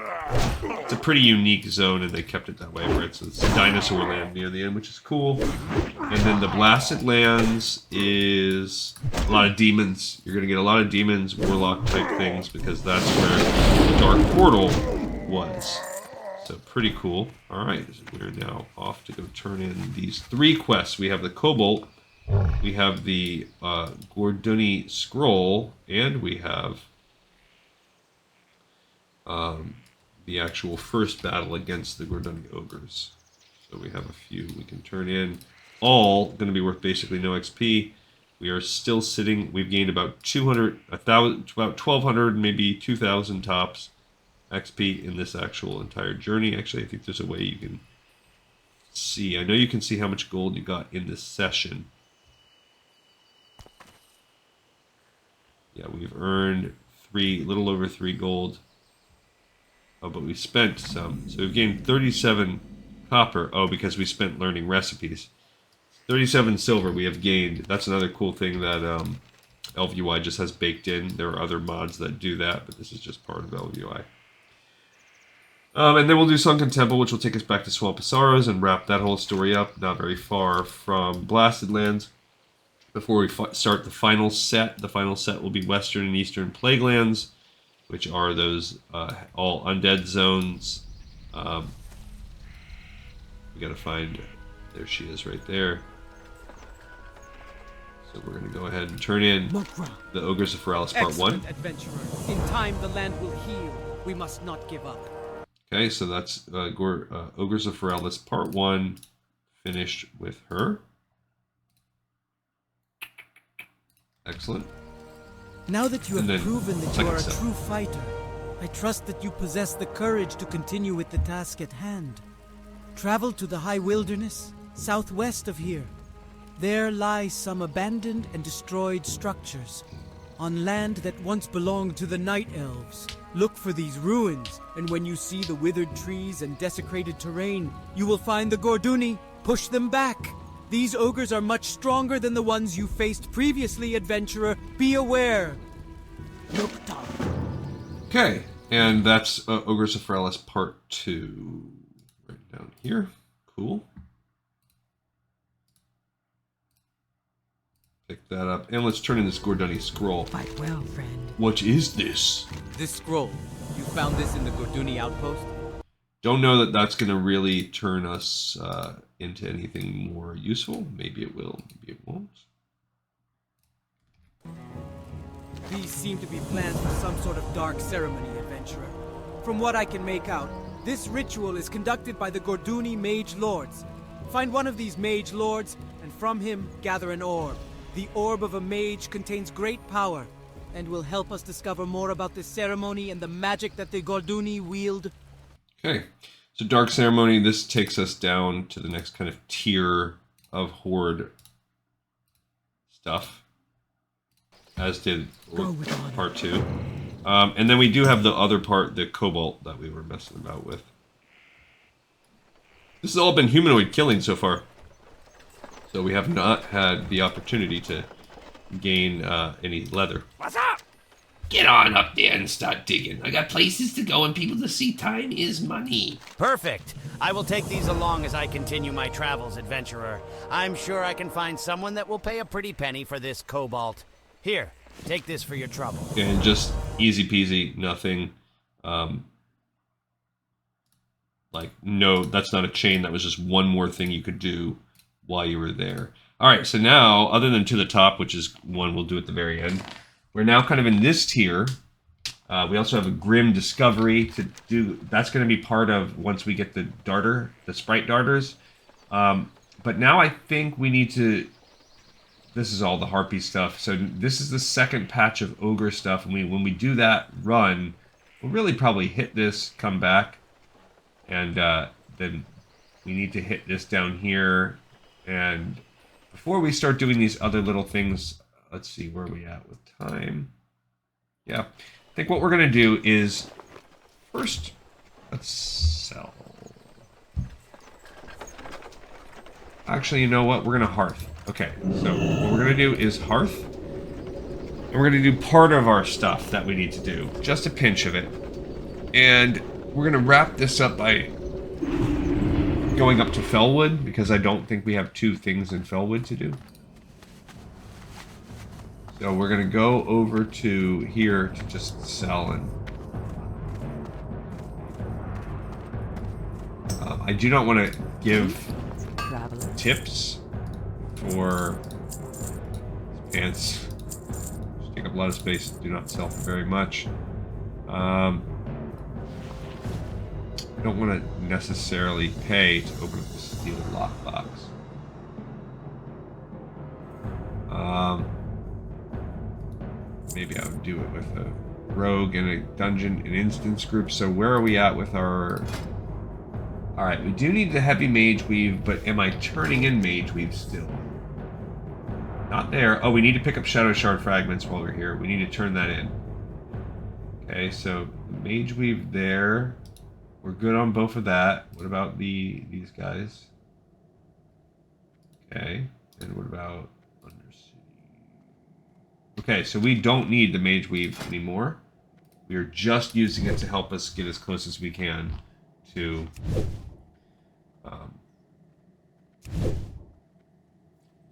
S1: it's a pretty unique zone, and they kept it that way, where it's dinosaur land near the end, which is cool. And then the Blasted Lands is a lot of demons. You're going to get a lot of demons, warlock type things, because that's where the Dark Portal was. So pretty cool. Alright, we're now off to go turn in these 3 quests. We have the Cobalt, we have the Gordunni Scroll, and we have the actual first battle against the Gordunni Ogres. So we have a few we can turn in. All going to be worth basically no XP. We are still sitting, we've gained about 200, 1,000, about 1,200, maybe 2,000 tops XP in this actual entire journey. Actually, I think there's a way you can see. I know you can see how much gold you got in this session. Yeah, we've earned little over 3 gold. Oh, but we spent some. So we've gained 37 copper. Oh, because we spent learning recipes. 37 silver we have gained. That's another cool thing that LVUI just has baked in. There are other mods that do that, but this is just part of LVUI. And then we'll do Sunken Temple, which will take us back to Swamp of Sorrows and wrap that whole story up. Not very far from Blasted Lands. Before we start the final set will be Western and Eastern Plague Lands, which are those all undead zones. We gotta find... There she is right there. So we're gonna go ahead and turn in the Ogres of Feralas Part 1.
S4: Adventurer. In time, the land will heal. We must not give up.
S1: Okay, so that's Ogres of Feralas Part 1 finished with her. Excellent.
S4: Now that you have proven that you are a
S1: step.
S4: true fighter, I trust that you possess the courage to continue with the task at hand. Travel to the high wilderness, southwest of here. There lie some abandoned and destroyed structures, on land that once belonged to the Night Elves. Look for these ruins, and when you see the withered trees and desecrated terrain, you will find the Gordunni. Push them back. These ogres are much stronger than the ones you faced previously, adventurer. Be aware.
S1: Okay, and that's Ogres of Feralas Part 2. Right down here. Cool. Pick that up. And let's turn in this Gordunni Scroll.
S7: Fight well, friend.
S1: What is this?
S4: This scroll. You found this in the Gordunni outpost?
S1: Don't know that that's going to really turn us into anything more useful. Maybe it will, maybe it won't.
S4: These seem to be plans for some sort of dark ceremony, adventurer. From what I can make out, this ritual is conducted by the Gordunni Mage Lords. Find one of these Mage Lords, and from him gather an orb. The orb of a mage contains great power, and will help us discover more about this ceremony and the magic that the Gordunni wield. Okay, so Dark Ceremony, this takes us down to the next kind of tier of Horde stuff, as did Part 2. And then we do have the other part, the Cobalt, that we were messing about with. This has all been humanoid killing so far. So we have not had the opportunity to gain any leather.
S9: What's up? Get on up there and start digging. I got places to go and people to see. Time is money.
S5: Perfect. I will take these along as I continue my travels, adventurer. I'm sure I can find someone that will pay a pretty penny for this cobalt. Here, take this for your trouble.
S1: And just easy peasy, nothing. Like, no, that's not a chain. That was just one more thing you could do while you were there. All right, so now, other than to the top, which is one we'll do at the very end, we're now kind of in this tier. We also have a Grim Discovery to do. That's going to be part of once we get the darter, the sprite darters. But now I think we need to... This is all the harpy stuff. So this is the second patch of ogre stuff. And when we do that run, we'll really probably hit this, come back. And then we need to hit this down here. And before we start doing these other little things... Let's see, where are we at with time? Yeah, I think what we're going to do is, first, let's sell. Actually, you know what? We're going to hearth. Okay, so what we're going to do is hearth. And we're going to do part of our stuff that we need to do. Just a pinch of it. And we're going to wrap this up by going up to Felwood, because I don't think we have 2 things in Felwood to do. So we're going to go over to here to just sell. And I do not want to give tips for pants. Just take up a lot of space. Do not sell for very much. I don't want to necessarily pay to open up the steel lockbox. Maybe I would do it with a rogue and a dungeon and instance group. So where are we at with our... Alright, we do need the heavy mage weave, but am I turning in mage weave still? Not there. Oh, we need to pick up shadow shard fragments while we're here. We need to turn that in. Okay, so mage weave there. We're good on both of that. What about these guys? Okay, and what about Undercity? Okay, so we don't need the mage weave anymore. We are just using it to help us get as close as we can to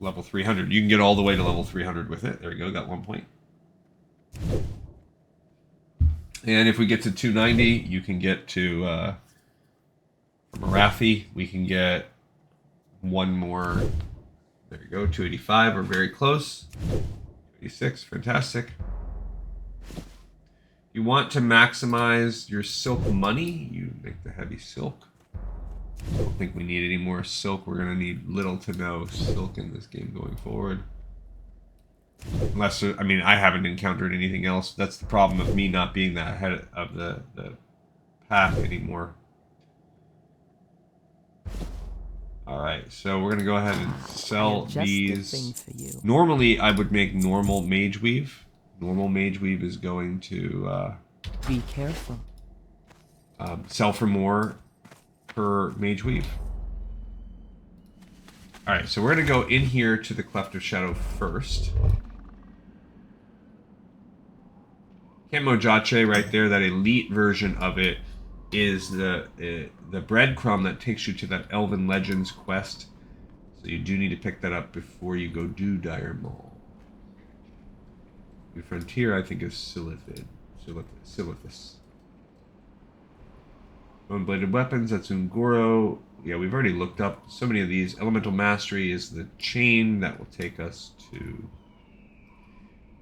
S1: level 300. You can get all the way to level 300 with it. There we go, got 1 point. And if we get to 290, you can get to Marathi. We can get 1 more. There you go, 285. We're very close. 286, fantastic. You want to maximize your silk money, you make the heavy silk. I don't think we need any more silk. We're going to need little to no silk in this game going forward. Unless, I mean, I haven't encountered anything else. That's the problem of me not being that ahead of the path anymore. Alright, so we're going to go ahead and sell these. Normally, I would make normal mage weave. Normal mage weave is going to...
S8: be careful.
S1: Sell for more per mage weave. Alright, so we're going to go in here to the Cleft of Shadow first. Kemojache right there, that elite version of it, is the breadcrumb that takes you to that Elven Legends quest. So you do need to pick that up before you go do Dire Maul. The frontier, I think, is Silithus. Bone-bladed weapons, that's Ungoro. Yeah, we've already looked up so many of these. Elemental Mastery is the chain that will take us to...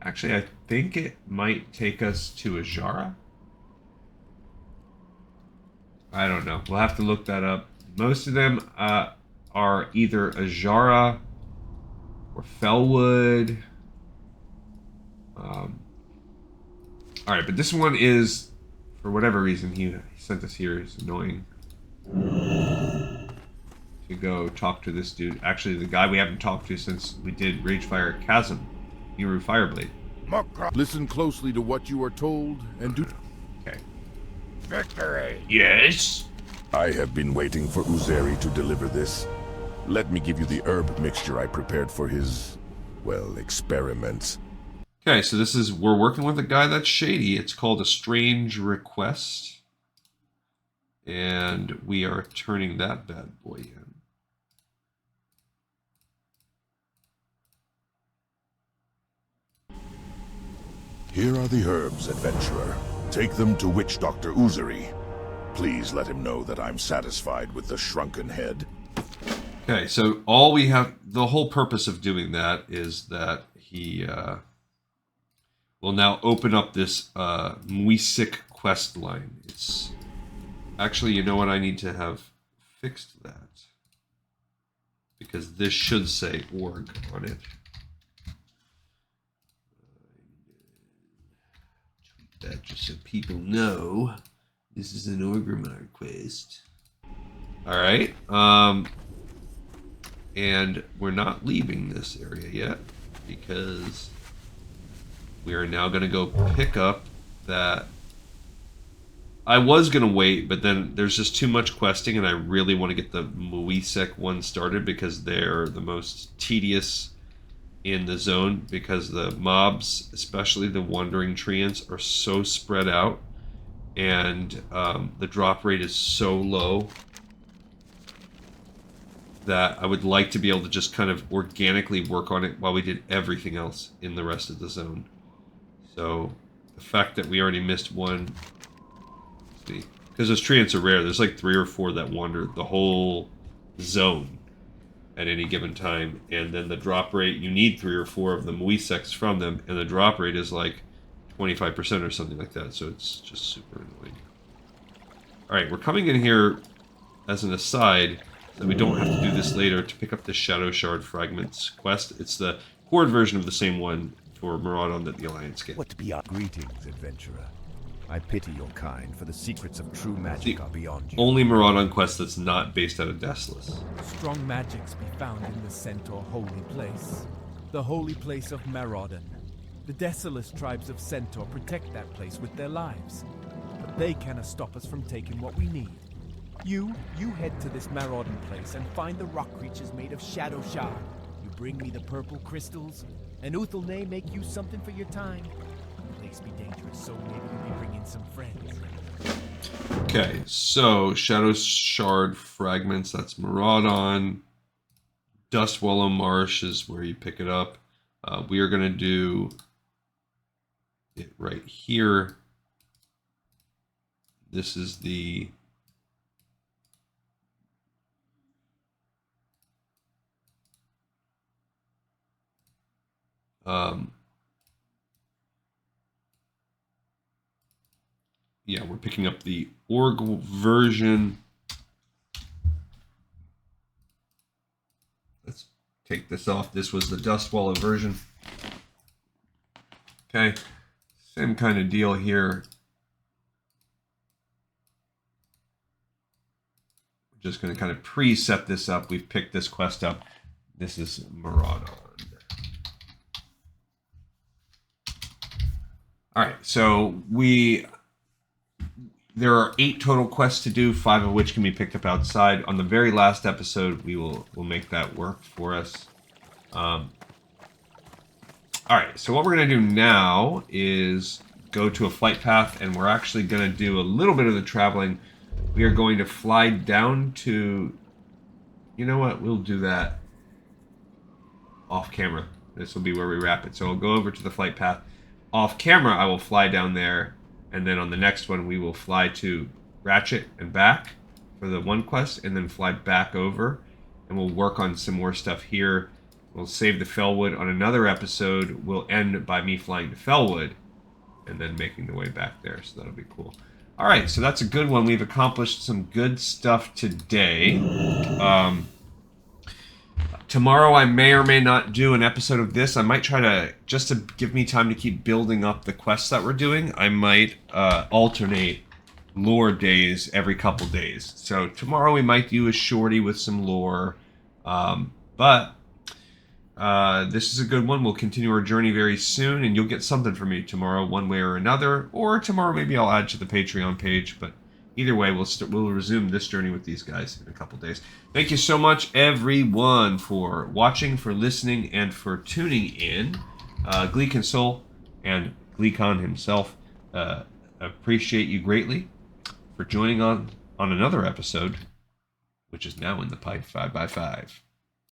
S1: Actually, I think it might take us to Ajara. I don't know. We'll have to look that up. Most of them are either Ajara or Felwood. Alright, but this one is, for whatever reason, he sent us here. It's annoying. To go talk to this dude. Actually, the guy we haven't talked to since we did Ragefire Chasm. Niru Fireblade.
S2: Listen closely to what you are told and do...
S1: Okay.
S3: Victory!
S1: Yes?
S2: I have been waiting for Uzeri to deliver this. Let me give you the herb mixture I prepared for his, well, experiments.
S1: Okay, so this is, we're working with a guy that's shady. It's called a Strange Request. And we are turning that bad boy in.
S2: Here are the herbs, adventurer. Take them to Witch Doctor Uzeri. Please let him know that I'm satisfied with the shrunken head.
S1: Okay, so all we have, the whole purpose of doing that is that he will now open up this Muisik quest line. It's actually, you know what, I need to have fixed that. Because this should say org on it. That just so people know this is an Orgrimmar quest. Alright, and we're not leaving this area yet because we are now going to go pick up that... I was going to wait, but then there's just too much questing and I really want to get the Muisek one started because they're the most tedious in the zone, because the mobs, especially the Wandering Treants, are so spread out and the drop rate is so low that I would like to be able to just kind of organically work on it while we did everything else in the rest of the zone. So the fact that we already missed one, let's see, because those treants are rare. There's like 3 or 4 that wander the whole zone at any given time, and then the drop rate, you need 3 or 4 of the Muisex from them, and the drop rate is like 25% or something like that, so it's just super annoying. Alright, we're coming in here as an aside, so we don't have to do this later, to pick up the Shadow Shard Fragments quest. It's the Horde version of the same one for Maraudon that the Alliance gave.
S6: What be our greetings, adventurer? I pity your kind, for the secrets of true magic are beyond you.
S1: Only Maraudon quest that's not based out of Desolace.
S10: Strong magics be found in the Centaur holy place. The holy place of Maraudon. The Desolace tribes of Centaur protect that place with their lives. But they cannot stop us from taking what we need. You head to this Maraudon place and find the rock creatures made of Shadow Shard. You bring me the purple crystals, and Uthelne make you something for your time. The place be dangerous, so maybe you'll be bringing some friends.
S1: Okay, so Shadow Shard Fragments, that's Maraudon. Dustwallow Marsh is where you pick it up. We are going to do it right here. This is the yeah, we're picking up the org version. Let's take this off. This was the Dustwallow version. Okay, same kind of deal here. We're just going to kind of preset this up. We've picked this quest up. This is Maraudon. All right, so there are 8 total quests to do, 5 of which can be picked up outside. On the very last episode, we'll make that work for us. All right, so what we're going to do now is go to a flight path, and we're actually going to do a little bit of the traveling. We are going to fly down to... You know what? We'll do that off camera. This will be where we wrap it. So we'll go over to the flight path. Off camera, I will fly down there, and then on the next one, we will fly to Ratchet and back for the one quest, and then fly back over, and we'll work on some more stuff here. We'll save the Fellwood on another episode. We'll end by me flying to Fellwood, and then making the way back there, so that'll be cool. All right, so that's a good one. We've accomplished some good stuff today. Tomorrow I may or may not do an episode of this. I might try to, just to give me time to keep building up the quests that we're doing, I might alternate lore days every couple days. So tomorrow we might do a shorty with some lore. But this is a good one. We'll continue our journey very soon, and you'll get something from me tomorrow one way or another. Or tomorrow maybe I'll add to the Patreon page, but either way, we'll resume this journey with these guys in a couple days. Thank you so much, everyone, for watching, for listening, and for tuning in. Gleek and Soul and Gleekon himself appreciate you greatly for joining on another episode, which is now in the pipe 5x5.